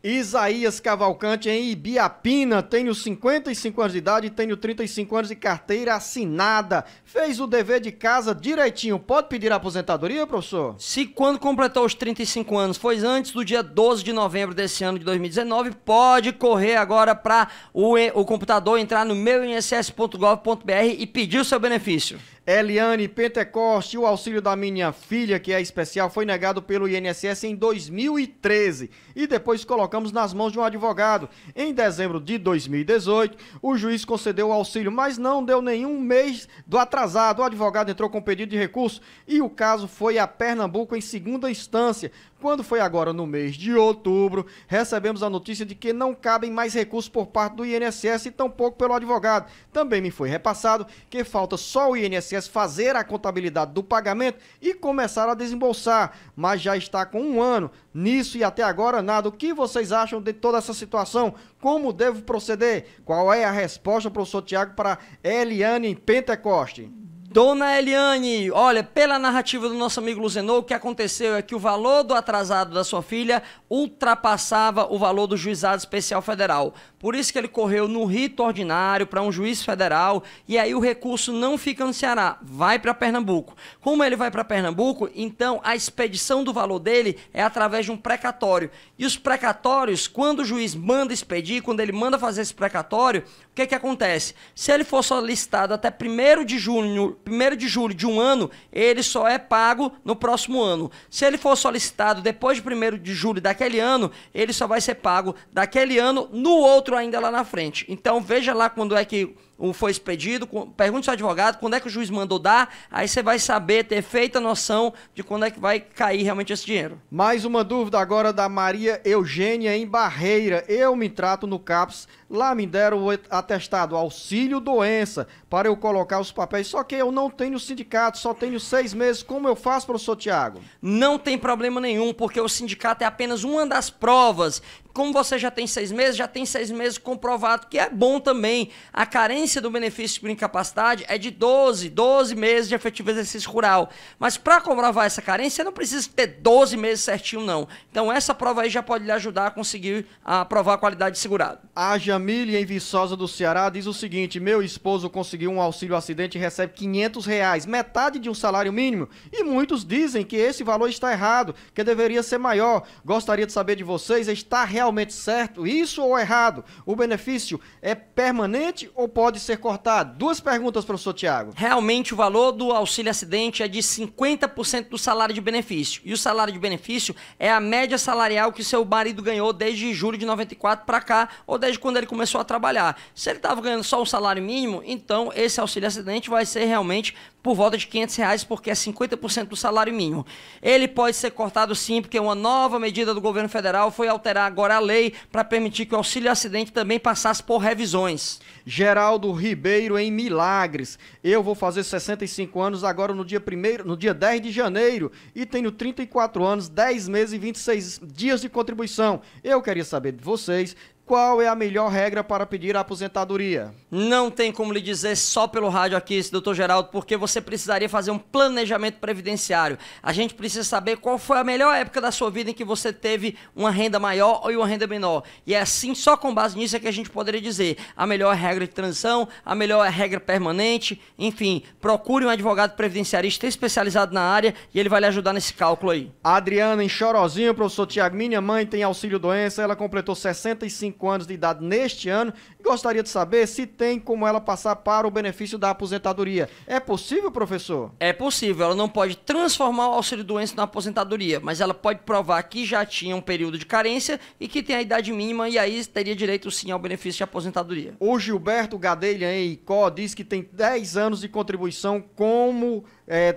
Isaías Cavalcante em Ibiapina, tenho 55 anos de idade e tenho 35 anos de carteira assinada. Fez o dever de casa direitinho. Pode pedir a aposentadoria, professor? Se quando completou os 35 anos foi antes do dia 12 de novembro desse ano de 2019, pode correr agora para o computador, entrar no meuinss.gov.br e pedir o seu benefício. Eliane Pentecoste, o auxílio da minha filha, que é especial, foi negado pelo INSS em 2013 e depois colocamos nas mãos de um advogado. Em dezembro de 2018, o juiz concedeu o auxílio, mas não deu nenhum mês do atrasado. O advogado entrou com pedido de recurso e o caso foi a Pernambuco em segunda instância. Quando foi agora no mês de outubro, recebemos a notícia de que não cabem mais recursos por parte do INSS e tampouco pelo advogado. Também me foi repassado que falta só o INSS fazer a contabilidade do pagamento e começar a desembolsar, mas já está com 1 ano nisso e até agora nada. O que vocês acham de toda essa situação? Como devo proceder? Qual é a resposta, professor Tiago, para Eliane em Pentecoste? Dona Eliane, olha, pela narrativa do nosso amigo Luzenor, o que aconteceu é que o valor do atrasado da sua filha ultrapassava o valor do juizado especial federal. Por isso que ele correu no rito ordinário para um juiz federal e aí o recurso não fica no Ceará, vai para Pernambuco. Como ele vai para Pernambuco, então a expedição do valor dele é através de um precatório. E os precatórios, quando o juiz manda expedir, quando ele manda fazer esse precatório, o que acontece? Se ele for solicitado até 1º de julho de um ano, ele só é pago no próximo ano. Se ele for solicitado depois de 1º de julho daquele ano, ele só vai ser pago daquele ano no outro ainda lá na frente. Então veja lá quando é que foi expedido, pergunte ao advogado quando é que o juiz mandou dar, aí você vai saber, ter feita noção de quando é que vai cair realmente esse dinheiro. Mais uma dúvida agora da Maria Eugênia em Barreira. Eu me trato no CAPS, lá me deram o atestado auxílio doença para eu colocar os papéis, só que eu não tenho sindicato, só tenho 6 meses. Como eu faço, professor Tiago? Não tem problema nenhum, porque o sindicato é apenas uma das provas. Como você já tem 6 meses, já tem 6 meses comprovado, que é bom também. A carência do benefício por incapacidade é de 12 meses de efetivo exercício rural. Mas para comprovar essa carência, não precisa ter 12 meses certinho, não. Então essa prova aí já pode lhe ajudar a conseguir provar a qualidade de segurado. A Jamile, em Viçosa do Ceará, diz o seguinte: meu esposo conseguiu um auxílio acidente e recebe R$500, metade de um salário mínimo. E muitos dizem que esse valor está errado, que deveria ser maior. Gostaria de saber de vocês, está realmente realmente certo isso ou errado? O benefício é permanente ou pode ser cortado? Duas perguntas, professor Tiago. Realmente o valor do auxílio acidente é de 50% do salário de benefício. E o salário de benefício é a média salarial que seu marido ganhou desde julho de 94 para cá, ou desde quando ele começou a trabalhar. Se ele estava ganhando só um salário mínimo, então esse auxílio acidente vai ser realmente por volta de R$500, porque é 50% do salário mínimo. Ele pode ser cortado sim, porque uma nova medida do governo federal foi alterar agora a lei para permitir que o auxílio acidente também passasse por revisões. Geraldo Ribeiro, em Milagres. Eu vou fazer 65 anos agora no dia 10 de janeiro e tenho 34 anos, 10 meses e 26 dias de contribuição. Eu queria saber de vocês qual é a melhor regra para pedir a aposentadoria. Não tem como lhe dizer só pelo rádio aqui, doutor Geraldo, porque você precisaria fazer um planejamento previdenciário. A gente precisa saber qual foi a melhor época da sua vida em que você teve uma renda maior ou uma renda menor. E é assim, só com base nisso é que a gente poderia dizer a melhor regra de transição, a melhor regra permanente, enfim, procure um advogado previdenciarista especializado na área e ele vai lhe ajudar nesse cálculo aí. Adriana, em Chorozinho, professor Tiago, minha mãe tem auxílio doença, ela completou 65 anos de idade neste ano e gostaria de saber se tem como ela passar para o benefício da aposentadoria. É possível, professor? É possível, ela não pode transformar o auxílio doença na aposentadoria, mas ela pode provar que já tinha um período de carência e que tem a idade mínima e aí teria direito sim ao benefício de aposentadoria. O Gilberto Gadelha, em Icó, diz que tem 10 anos de contribuição como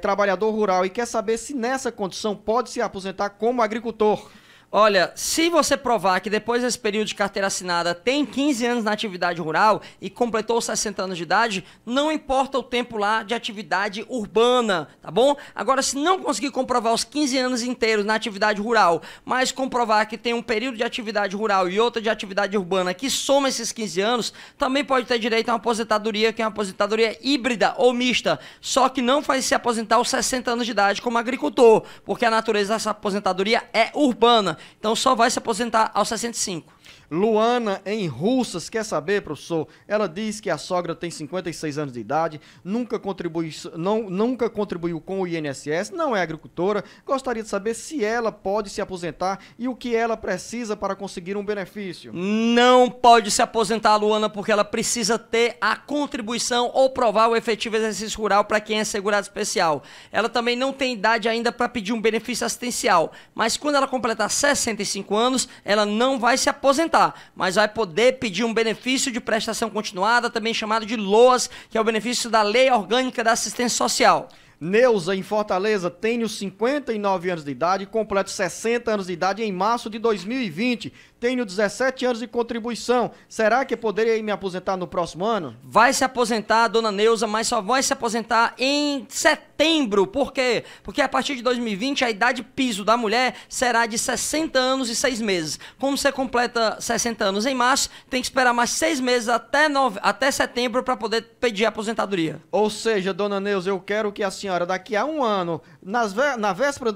trabalhador rural e quer saber se nessa condição pode se aposentar como agricultor. Olha, se você provar que depois desse período de carteira assinada tem 15 anos na atividade rural e completou 60 anos de idade, não importa o tempo lá de atividade urbana, tá bom? Agora, se não conseguir comprovar os 15 anos inteiros na atividade rural, mas comprovar que tem um período de atividade rural e outro de atividade urbana que soma esses 15 anos, também pode ter direito a uma aposentadoria, que é uma aposentadoria híbrida ou mista, só que não vai se aposentar aos 60 anos de idade como agricultor, porque a natureza dessa aposentadoria é urbana. Então só vai se aposentar aos 65. Luana, em Russas, quer saber, professor? Ela diz que a sogra tem 56 anos de idade, nunca contribuiu com o INSS, não é agricultora, gostaria de saber se ela pode se aposentar e o que ela precisa para conseguir um benefício. Não pode se aposentar, Luana, porque ela precisa ter a contribuição ou provar o efetivo exercício rural para quem é segurado especial. Ela também não tem idade ainda para pedir um benefício assistencial, mas quando ela completar 65 anos, ela não vai se aposentar, mas vai poder pedir um benefício de prestação continuada, também chamado de LOAS, que é o benefício da Lei Orgânica da Assistência Social. Neuza, em Fortaleza, tenho 59 anos de idade, completo 60 anos de idade em março de 2020. Tenho 17 anos de contribuição. Será que eu poderia me aposentar no próximo ano? Vai se aposentar, dona Neuza, mas só vai se aposentar em setembro. Por quê? Porque a partir de 2020 a idade piso da mulher será de 60 anos e 6 meses. Como você completa 60 anos em março, tem que esperar mais 6 meses até setembro para poder pedir a aposentadoria. Ou seja, dona Neuza, eu quero que a senhora daqui a um ano, na véspera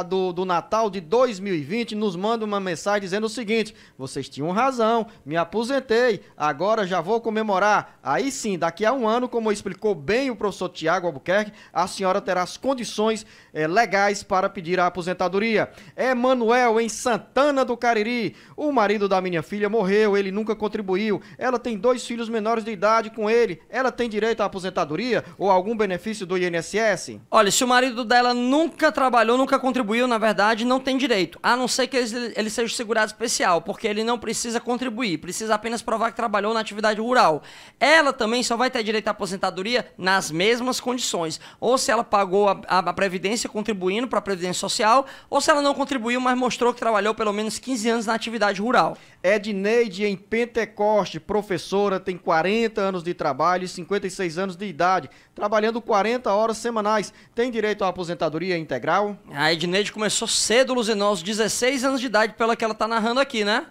do Natal de 2020, nos mande uma mensagem dizendo o seguinte: vocês tinham razão, me aposentei, agora já vou comemorar. Aí sim, daqui a um ano, como explicou bem o professor Tiago Albuquerque, a senhora terá as condições legais para pedir a aposentadoria. Emanuel, em Santana do Cariri, o marido da minha filha morreu, ele nunca contribuiu, ela tem 2 filhos menores de idade com ele, ela tem direito à aposentadoria ou algum benefício do INSS? Olha, se o marido dela nunca trabalhou, nunca contribuiu, na verdade, não tem direito, a não ser que ele seja segurado especial, porque ele não precisa contribuir, precisa apenas provar que trabalhou na atividade rural. Ela também só vai ter direito à aposentadoria nas mesmas condições, ou se ela pagou a Previdência contribuindo para a Previdência Social, ou se ela não contribuiu, mas mostrou que trabalhou pelo menos 15 anos na atividade rural. Edneide, em Pentecoste, professora, tem 40 anos de trabalho e 56 anos de idade, trabalhando 40 horas semanais. Tem direito à aposentadoria integral? A Edneide começou cedo, Luzinol, aos 16 anos de idade, pela que ela está narrando aqui, né?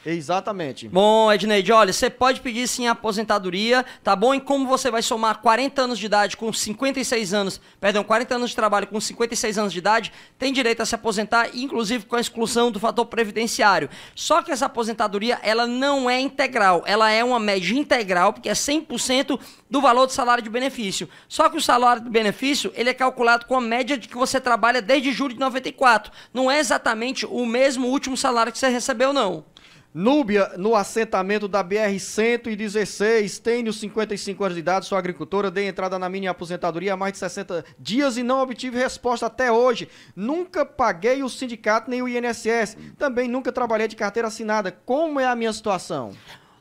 Exatamente. Bom, Edneide, olha, você pode pedir sim a aposentadoria, tá bom? E como você vai somar 40 anos de idade com 56 anos, 40 anos de trabalho com 56 anos de idade, tem direito a se aposentar, inclusive com a exclusão do fator previdenciário. Só que essa aposentadoria, ela não é integral, ela é uma média integral, porque é 100% do valor do salário de benefício. Só que o salário de benefício, ele é calculado com a média de que você trabalha desde julho de 94. Não é exatamente o mesmo último salário que você recebeu, não. Núbia, no assentamento da BR-116, tenho 55 anos de idade, sou agricultora, dei entrada na minha aposentadoria há mais de 60 dias e não obtive resposta até hoje. Nunca paguei o sindicato nem o INSS, também nunca trabalhei de carteira assinada. Como é a minha situação?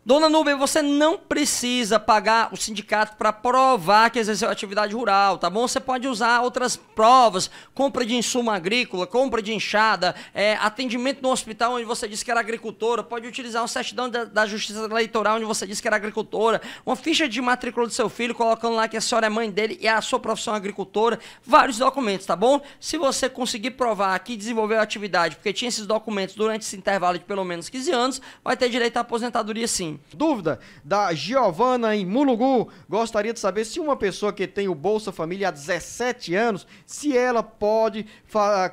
Dona Núbia, você não precisa pagar o sindicato para provar que exerceu atividade rural, tá bom? Você pode usar outras provas, compra de insumo agrícola, compra de enxada, atendimento no hospital onde você disse que era agricultora, pode utilizar um certidão da Justiça Eleitoral onde você disse que era agricultora, uma ficha de matrícula do seu filho, colocando lá que a senhora é mãe dele e a sua profissão é agricultora, vários documentos, tá bom? Se você conseguir provar que desenvolveu a atividade porque tinha esses documentos durante esse intervalo de pelo menos 15 anos, vai ter direito à aposentadoria sim. Dúvida da Giovana em Mulugu. Gostaria de saber se uma pessoa que tem o Bolsa Família há 17 anos, se ela pode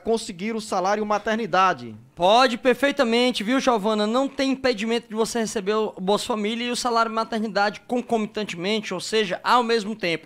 conseguir o salário maternidade. Pode, perfeitamente, viu, Giovana? Não tem impedimento de você receber o Bolsa Família e o salário maternidade concomitantemente, ou seja, ao mesmo tempo.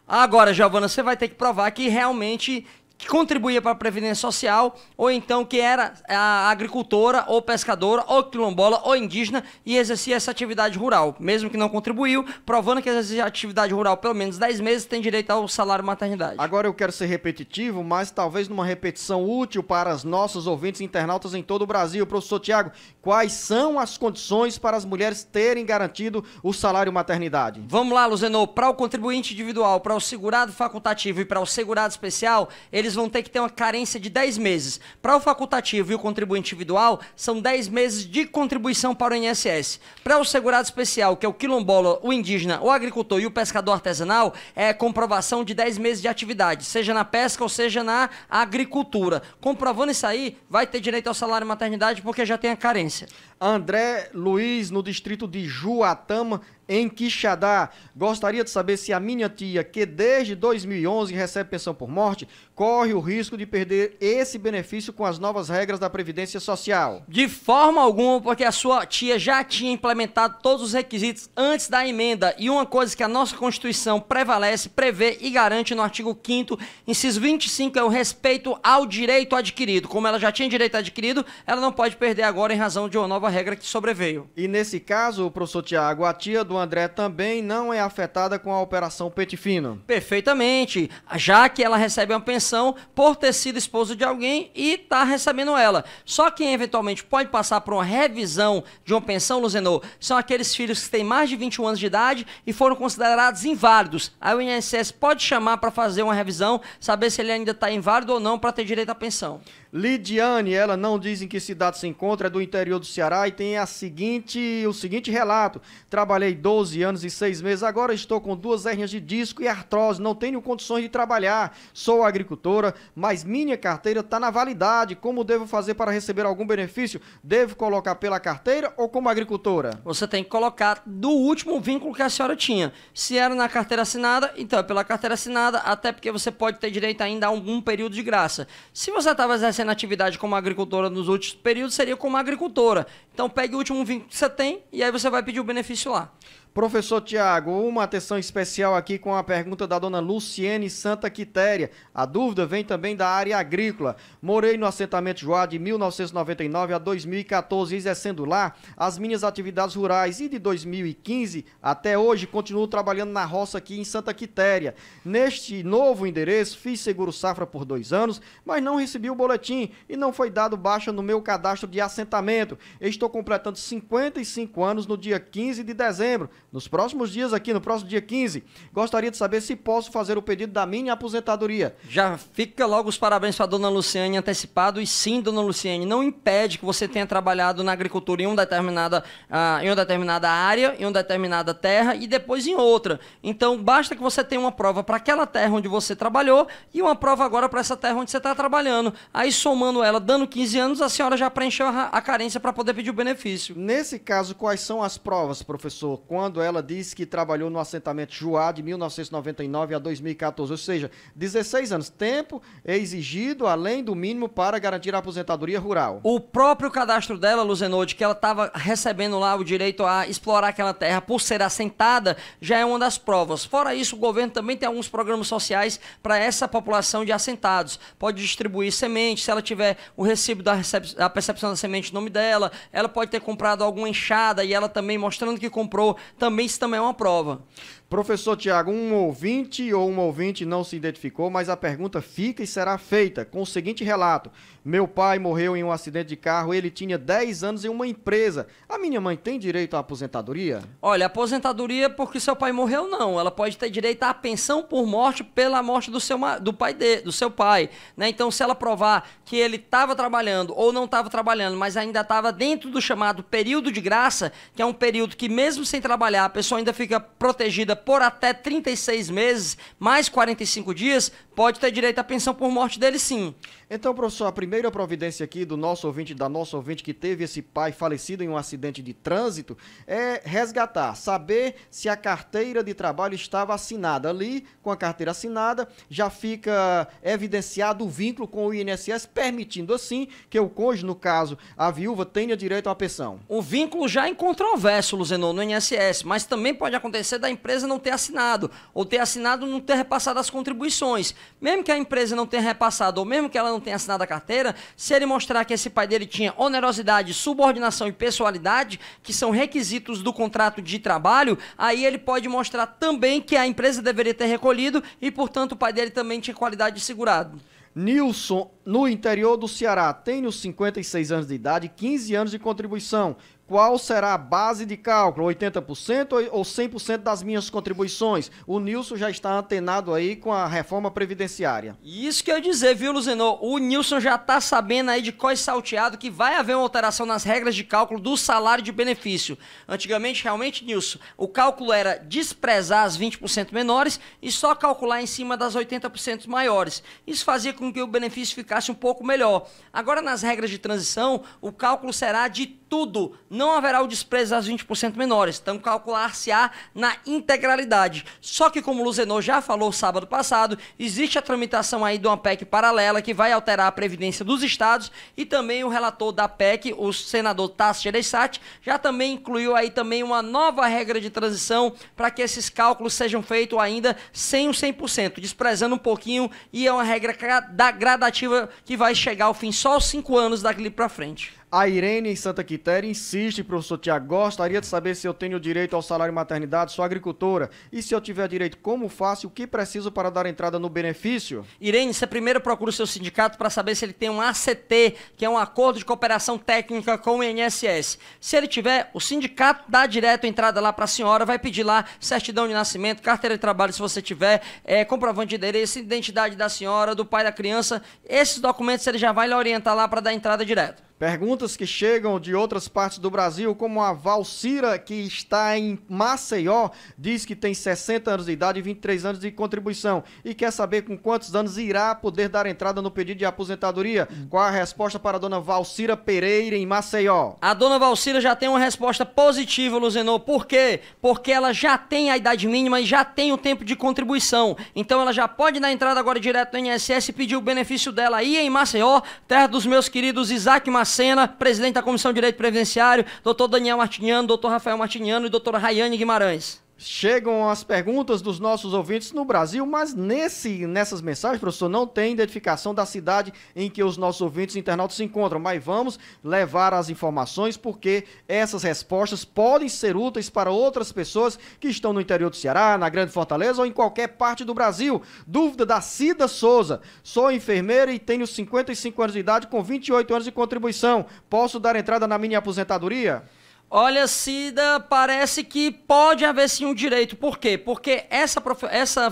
Agora, Giovana, você vai ter que provar que realmente contribuía para a Previdência Social, ou então que era a agricultora, ou pescadora, ou quilombola, ou indígena, e exercia essa atividade rural. Mesmo que não contribuiu, provando que exercia atividade rural pelo menos 10 meses, tem direito ao salário maternidade. Agora eu quero ser repetitivo, mas talvez numa repetição útil para os nossos ouvintes internautas em todo o Brasil. Professor Tiago, quais são as condições para as mulheres terem garantido o salário maternidade? Vamos lá, Luzenor. Para o contribuinte individual, para o segurado facultativo e para o segurado especial, eles vão ter que ter uma carência de 10 meses. Para o facultativo e o contribuinte individual, são 10 meses de contribuição para o INSS. Para o segurado especial, que é o quilombola, o indígena, o agricultor e o pescador artesanal, é comprovação de 10 meses de atividade, seja na pesca ou seja na agricultura. Comprovando isso aí, vai ter direito ao salário maternidade porque já tem a carência. André Luiz, no distrito de Juatama, em Quixadá. Gostaria de saber se a minha tia, que desde 2011 recebe pensão por morte, corre o risco de perder esse benefício com as novas regras da Previdência Social. De forma alguma, porque a sua tia já tinha implementado todos os requisitos antes da emenda. E uma coisa que a nossa Constituição prevalece, prevê e garante no artigo 5º, inciso 25, é o respeito ao direito adquirido. Como ela já tinha direito adquirido, ela não pode perder agora em razão de uma nova regra que sobreveio. E nesse caso, professor Tiago, a tia do André também não é afetada com a Operação Pente Fino? Perfeitamente, já que ela recebe uma pensão por ter sido esposa de alguém e está recebendo ela. Só quem eventualmente pode passar por uma revisão de uma pensão, Luzenor, são aqueles filhos que têm mais de 21 anos de idade e foram considerados inválidos. Aí o INSS pode chamar para fazer uma revisão, saber se ele ainda está inválido ou não para ter direito à pensão. Lidiane, ela não diz em que cidade se encontra, é do interior do Ceará e tem o seguinte relato. Trabalhei 12 anos e 6 meses, agora estou com 2 hérnias de disco e artrose, não tenho condições de trabalhar. Sou agricultora, mas minha carteira está na validade. Como devo fazer para receber algum benefício? Devo colocar pela carteira ou como agricultora? Você tem que colocar do último vínculo que a senhora tinha. Se era na carteira assinada, então é pela carteira assinada, até porque você pode ter direito ainda a algum período de graça. Se você estava exercendo atividade como agricultora nos últimos períodos, seria como agricultora. Então pegue o último vínculo que você tem e aí você vai pedir o benefício lá. Professor Tiago, uma atenção especial aqui com a pergunta da dona Luciene Santa Quitéria. A dúvida vem também da área agrícola. Morei no assentamento Joá de 1999 a 2014, exercendo lá as minhas atividades rurais e de 2015 até hoje continuo trabalhando na roça aqui em Santa Quitéria. Neste novo endereço, fiz seguro safra por 2 anos, mas não recebi o boletim e não foi dado baixa no meu cadastro de assentamento. Estou completando 55 anos no dia 15 de dezembro. Nos próximos dias aqui, no próximo dia 15, gostaria de saber se posso fazer o pedido da minha aposentadoria. Já fica logo os parabéns para a dona Luciane antecipado. E sim, dona Luciane, não impede que você tenha trabalhado na agricultura em uma determinada área, em uma determinada terra e depois em outra. Então, basta que você tenha uma prova para aquela terra onde você trabalhou e uma prova agora para essa terra onde você está trabalhando. Aí, somando ela, dando 15 anos, a senhora já preencheu a carência para poder pedir o benefício. Nesse caso, quais são as provas, professor? Quando quando ela disse que trabalhou no assentamento Juá de 1999 a 2014, ou seja, 16 anos, tempo exigido além do mínimo para garantir a aposentadoria rural. O próprio cadastro dela, Luzenor, de que ela estava recebendo lá o direito a explorar aquela terra por ser assentada, já é uma das provas. Fora isso, o governo também tem alguns programas sociais para essa população de assentados. Pode distribuir semente, se ela tiver o recibo da percepção da semente no nome dela, ela pode ter comprado alguma enxada e ela também mostrando que comprou, também isso também é uma prova. Professor Tiago, um ouvinte ou uma ouvinte não se identificou, mas a pergunta fica e será feita com o seguinte relato. Meu pai morreu em um acidente de carro, ele tinha 10 anos em uma empresa. A minha mãe tem direito à aposentadoria? Olha, aposentadoria porque seu pai morreu não. Ela pode ter direito à pensão por morte pela morte do seu pai, né? Então, se ela provar que ele estava trabalhando ou não estava trabalhando, mas ainda estava dentro do chamado período de graça, que é um período que mesmo sem trabalhar, a pessoa ainda fica protegida por até 36 meses, mais 45 dias, pode ter direito à pensão por morte dele sim. Então, professor, a primeira providência aqui do nosso ouvinte, da nossa ouvinte que teve esse pai falecido em um acidente de trânsito, é resgatar, saber se a carteira de trabalho estava assinada. Ali, com a carteira assinada, já fica evidenciado o vínculo com o INSS, permitindo assim que o cônjuge, no caso, a viúva, tenha direito à pensão. O vínculo já é incontroverso, Luzenor, no INSS, mas também pode acontecer da empresa não ter assinado, ou ter assinado e não ter repassado as contribuições. Mesmo que a empresa não tenha repassado, ou mesmo que ela não tenha assinado a carteira, se ele mostrar que esse pai dele tinha onerosidade, subordinação e pessoalidade, que são requisitos do contrato de trabalho, aí ele pode mostrar também que a empresa deveria ter recolhido e, portanto, o pai dele também tinha qualidade de segurado. Nilson, no interior do Ceará, tem os 56 anos de idade, 15 anos de contribuição. Qual será a base de cálculo? 80% ou 100% das minhas contribuições? O Nilson já está antenado aí com a reforma previdenciária. Isso que eu ia dizer, viu, Luzenor? O Nilson já está sabendo aí de qual salteado que vai haver uma alteração nas regras de cálculo do salário de benefício. Antigamente, realmente, Nilson, o cálculo era desprezar as 20% menores e só calcular em cima das 80% maiores. Isso fazia com que o benefício ficasse um pouco melhor. Agora, nas regras de transição, o cálculo será de tudo. Não haverá o desprezo das 20% menores, então calcular-se-á na integralidade. Só que, como o Luzenor já falou sábado passado, existe a tramitação aí de uma PEC paralela que vai alterar a previdência dos estados e também o relator da PEC, o senador Tasso Gereissati, já também incluiu aí também uma nova regra de transição para que esses cálculos sejam feitos ainda sem o 100%, desprezando um pouquinho, e é uma regra gradativa que vai chegar ao fim só aos 5 anos daqui para frente. A Irene, em Santa Quitéria, insiste, professor Tiago, gostaria de saber se eu tenho direito ao salário maternidade, sou agricultora, e se eu tiver direito, como faço, o que preciso para dar entrada no benefício? Irene, você primeiro procura o seu sindicato para saber se ele tem um ACT, que é um acordo de cooperação técnica com o INSS. Se ele tiver, o sindicato dá direto entrada lá para a senhora, vai pedir lá certidão de nascimento, carteira de trabalho se você tiver, comprovante de endereço, identidade da senhora, do pai da criança, esses documentos ele já vai lhe orientar lá para dar entrada direto. Perguntas que chegam de outras partes do Brasil, como a Valcira, que está em Maceió, diz que tem 60 anos de idade e 23 anos de contribuição e quer saber com quantos anos irá poder dar entrada no pedido de aposentadoria. Qual a resposta para a dona Valcira Pereira, em Maceió? A dona Valcira já tem uma resposta positiva, Luzenor. Por quê? Porque ela já tem a idade mínima e já tem o tempo de contribuição. Então ela já pode dar entrada agora direto no INSS e pedir o benefício dela aí em Maceió, terra dos meus queridos Isaac Macena, presidente da Comissão de Direito Previdenciário, doutor Daniel Martiniano, doutor Rafael Martiniano e doutora Rayane Guimarães. Chegam as perguntas dos nossos ouvintes no Brasil, mas nessas mensagens, professor, não tem identificação da cidade em que os nossos ouvintes internautas se encontram, mas vamos levar as informações porque essas respostas podem ser úteis para outras pessoas que estão no interior do Ceará, na Grande Fortaleza ou em qualquer parte do Brasil. Dúvida da Cida Souza. Sou enfermeira e tenho 55 anos de idade com 28 anos de contribuição. Posso dar entrada na minha aposentadoria? Olha, Cida, parece que pode haver sim um direito. Por quê? Porque essa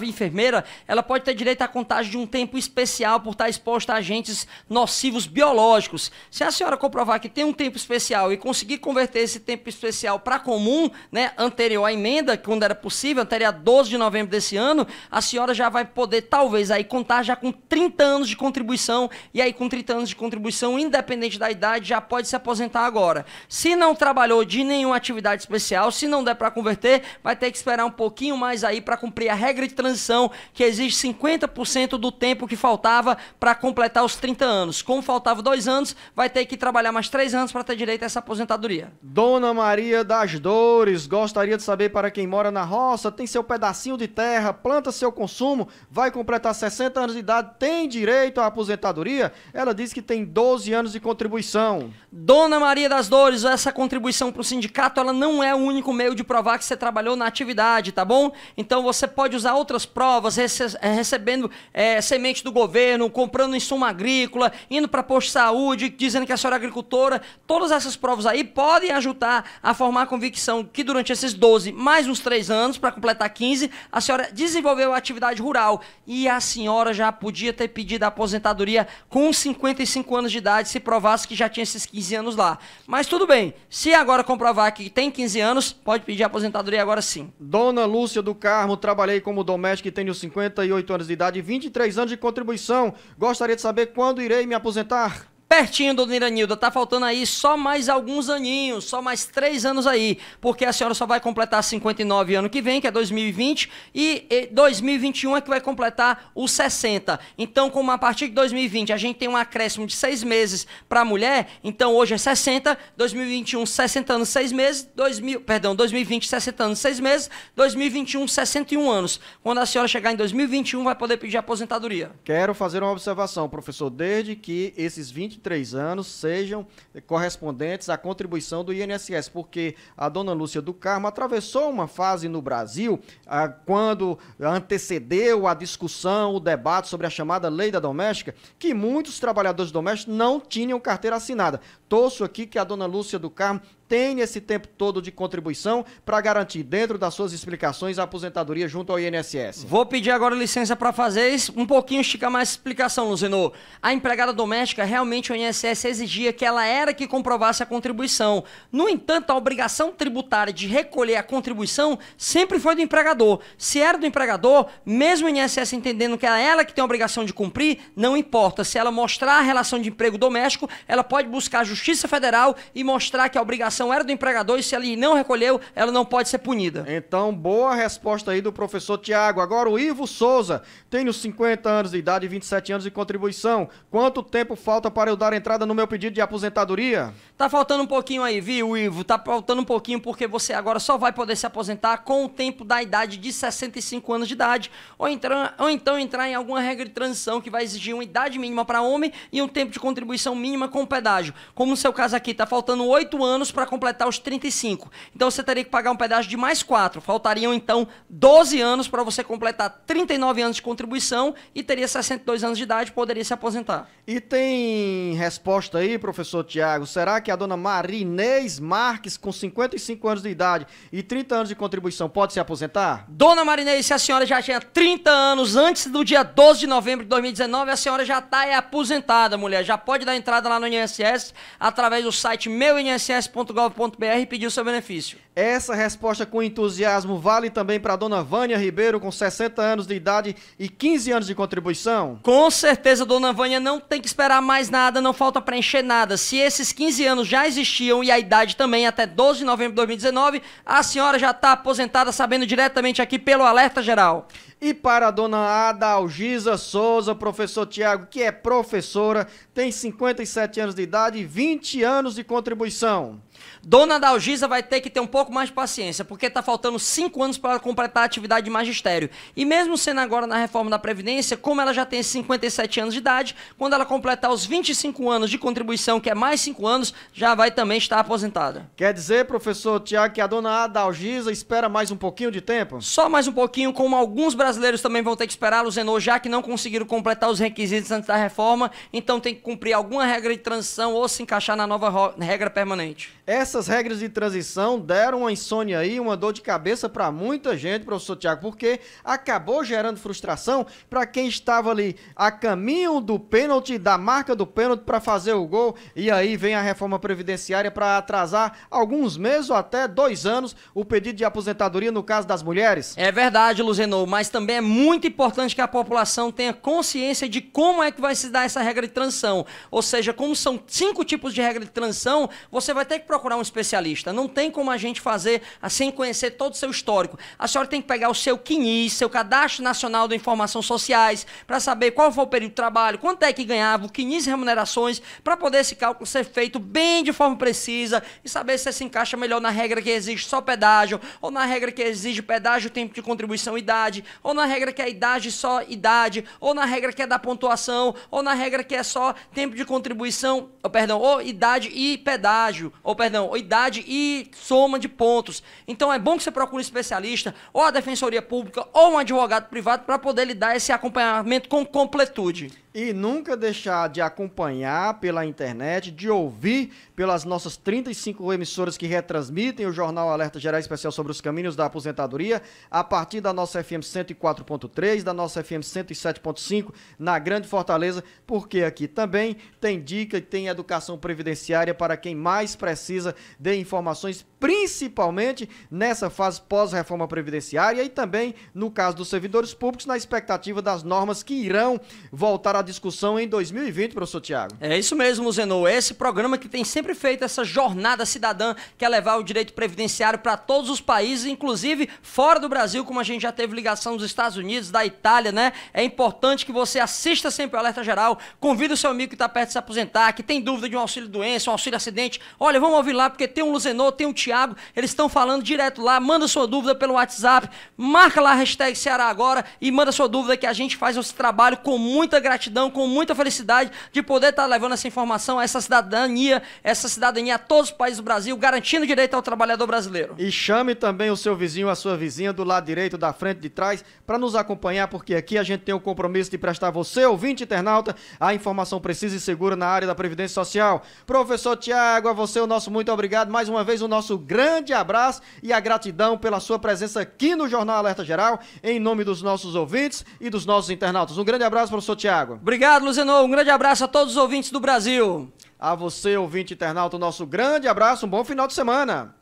enfermeira, ela pode ter direito à contagem de um tempo especial por estar exposta a agentes nocivos biológicos. Se a senhora comprovar que tem um tempo especial e conseguir converter esse tempo especial para comum, né, anterior à emenda, quando era possível, anterior a 12 de novembro desse ano, a senhora já vai poder, talvez, aí contar já com 30 anos de contribuição, e aí com 30 anos de contribuição, independente da idade, já pode se aposentar agora. Se não trabalhou de nenhuma atividade especial. Se não der para converter, vai ter que esperar um pouquinho mais aí para cumprir a regra de transição, que exige 50% do tempo que faltava para completar os 30 anos. Como faltava 2 anos, vai ter que trabalhar mais 3 anos para ter direito a essa aposentadoria. Dona Maria das Dores gostaria de saber, para quem mora na roça, tem seu pedacinho de terra, planta seu consumo, vai completar 60 anos de idade, tem direito à aposentadoria? Ela diz que tem 12 anos de contribuição. Dona Maria das Dores, essa contribuição para o sindicato, ela não é o único meio de provar que você trabalhou na atividade, tá bom? Então você pode usar outras provas, recebendo semente do governo, comprando insumo agrícola, indo para posto de saúde, dizendo que a senhora é agricultora. Todas essas provas aí podem ajudar a formar a convicção que durante esses 12, mais uns 3 anos, para completar 15, a senhora desenvolveu a atividade rural. E a senhora já podia ter pedido a aposentadoria com 55 anos de idade, se provasse que já tinha esses 15 anos lá. Mas tudo bem, se agora comprovar que tem 15 anos, pode pedir a aposentadoria agora sim. Dona Lúcia do Carmo, trabalhei como doméstica e tenho 58 anos de idade e 23 anos de contribuição. Gostaria de saber quando irei me aposentar. Pertinho, dona Iranilda, tá faltando aí só mais alguns aninhos, só mais 3 anos aí, porque a senhora só vai completar 59 ano que vem, que é 2020, e 2021 é que vai completar os 60. Então, como a partir de 2020 a gente tem um acréscimo de 6 meses para a mulher, então hoje é 60, 2021 60 anos 6 meses, 2020 60 anos 6 meses, 2021 61 anos. Quando a senhora chegar em 2021 vai poder pedir aposentadoria. Quero fazer uma observação, professor, desde que esses 23 anos sejam correspondentes à contribuição do INSS, porque a dona Lúcia do Carmo atravessou uma fase no Brasil quando antecedeu a discussão, o debate sobre a chamada lei da doméstica, que muitos trabalhadores domésticos não tinham carteira assinada. Torço aqui que a dona Lúcia do Carmo tenha esse tempo todo de contribuição para garantir, dentro das suas explicações, a aposentadoria junto ao INSS. Vou pedir agora licença para fazer isso, um pouquinho esticar mais a explicação, Luzenor. A empregada doméstica, realmente o INSS exigia que ela era que comprovasse a contribuição. No entanto, a obrigação tributária de recolher a contribuição sempre foi do empregador. Se era do empregador, mesmo o INSS entendendo que era ela que tem a obrigação de cumprir, não importa. Se ela mostrar a relação de emprego doméstico, ela pode buscar a Justiça Federal e mostrar que a obrigação era do empregador, e se ele não recolheu, ela não pode ser punida. Então, boa resposta aí do professor Tiago. Agora o Ivo Souza, tenho 50 anos de idade e 27 anos de contribuição. Quanto tempo falta para eu dar entrada no meu pedido de aposentadoria? Tá faltando um pouquinho aí, viu, Ivo? Tá faltando um pouquinho porque você agora só vai poder se aposentar com o tempo da idade de 65 anos de idade, ou então entrar em alguma regra de transição que vai exigir uma idade mínima para homem e um tempo de contribuição mínima com pedágio. Como no seu caso aqui, tá faltando 8 anos para completar os 35. Então você teria que pagar um pedágio de mais 4. Faltariam então 12 anos para você completar 39 anos de contribuição e teria 62 anos de idade e poderia se aposentar. E tem resposta aí, professor Tiago? Será que a dona Marinês Marques, com 55 anos de idade e 30 anos de contribuição, pode se aposentar? Dona Marinês, se a senhora já tinha 30 anos antes do dia 12 de novembro de 2019, a senhora já está aposentada, mulher. Já pode dar entrada lá no INSS através do site meuinss.gov.br e pedir o seu benefício. Essa resposta com entusiasmo vale também para a dona Vânia Ribeiro, com 60 anos de idade e 15 anos de contribuição? Com certeza, dona Vânia, não tem que esperar mais nada, não falta preencher nada. Se esses 15 anos já existiam e a idade também até 12 de novembro de 2019, a senhora já está aposentada, sabendo diretamente aqui pelo Alerta Geral. E para a dona Adalgisa Souza, professor Tiago, que é professora, tem 57 anos de idade e 20 anos de contribuição. Dona Adalgisa vai ter que ter um pouco mais de paciência, porque está faltando 5 anos para completar a atividade de magistério. E mesmo sendo agora na reforma da Previdência, como ela já tem 57 anos de idade, quando ela completar os 25 anos de contribuição, que é mais 5 anos, já vai também estar aposentada. Quer dizer, professor Tiago, que a dona Adalgisa espera mais um pouquinho de tempo? Só mais um pouquinho, como alguns brasileiros também vão ter que esperar, Luzenor, já que não conseguiram completar os requisitos antes da reforma, então tem que cumprir alguma regra de transição ou se encaixar na nova regra permanente. Essas regras de transição deram uma insônia aí, uma dor de cabeça para muita gente, professor Tiago, porque acabou gerando frustração para quem estava ali a caminho do pênalti, da marca do pênalti para fazer o gol, e aí vem a reforma previdenciária para atrasar alguns meses ou até 2 anos o pedido de aposentadoria no caso das mulheres. É verdade, Luzenor, mas também é muito importante que a população tenha consciência de como é que vai se dar essa regra de transição. Ou seja, como são 5 tipos de regra de transição, você vai ter que procurar um especialista. Não tem como a gente fazer sem conhecer todo o seu histórico. A senhora tem que pegar o seu CNIS, seu Cadastro Nacional de Informações Sociais, para saber qual foi o período de trabalho, quanto é que ganhava, o CNIS e remunerações, para poder esse cálculo ser feito bem de forma precisa e saber se você se encaixa melhor na regra que exige só pedágio, ou na regra que exige pedágio, tempo de contribuição, idade, ou na regra que é idade só idade, ou na regra que é da pontuação, ou na regra que é só tempo de contribuição, ou idade e pedágio, ou idade e soma de pontos. Então é bom que você procure um especialista, ou a Defensoria Pública, ou um advogado privado, para poder lhe dar esse acompanhamento com completude. E nunca deixar de acompanhar pela internet, de ouvir pelas nossas 35 emissoras que retransmitem o Jornal Alerta Geral Especial sobre os caminhos da aposentadoria, a partir da nossa FM 104.3, da nossa FM 107.5 na Grande Fortaleza, porque aqui também tem dica e tem educação previdenciária para quem mais precisa de informações, principalmente nessa fase pós-reforma previdenciária e também no caso dos servidores públicos, na expectativa das normas que irão voltar à discussão em 2020, professor Tiago. É isso mesmo, Zenô. Esse programa que tem sempre feito essa jornada cidadã, que é levar o direito previdenciário para todos os países, inclusive fora do Brasil, como a gente já teve ligação dos Estados Unidos, da Itália, né? É importante que você assista sempre o Alerta Geral, convida o seu amigo que está perto de se aposentar, que tem dúvida de um auxílio doença, um auxílio acidente. Olha, vamos ouvir lá, porque tem um Luzenô, tem um Tiago, eles estão falando direto lá, manda sua dúvida pelo WhatsApp, marca lá a hashtag Ceará Agora e manda sua dúvida, que a gente faz esse trabalho com muita gratidão, com muita felicidade de poder estar levando essa informação, essa cidadania a todos os países do Brasil, garantindo direito ao trabalhador brasileiro. E chame também o seu vizinho, a sua vizinha do lado direito, da frente, de trás, para nos acompanhar, porque aqui a gente tem o compromisso de prestar você, ouvinte internauta, a informação precisa e segura na área da Previdência Social. Professor Tiago, a você o nosso muito obrigado, mais uma vez o nosso grande abraço e a gratidão pela sua presença aqui no Jornal Alerta Geral, em nome dos nossos ouvintes e dos nossos internautas. Um grande abraço, professor Tiago. Obrigado, Luzenô. Um grande abraço a todos os ouvintes do Brasil. A você, ouvinte internauta, o nosso grande abraço, um bom final de semana.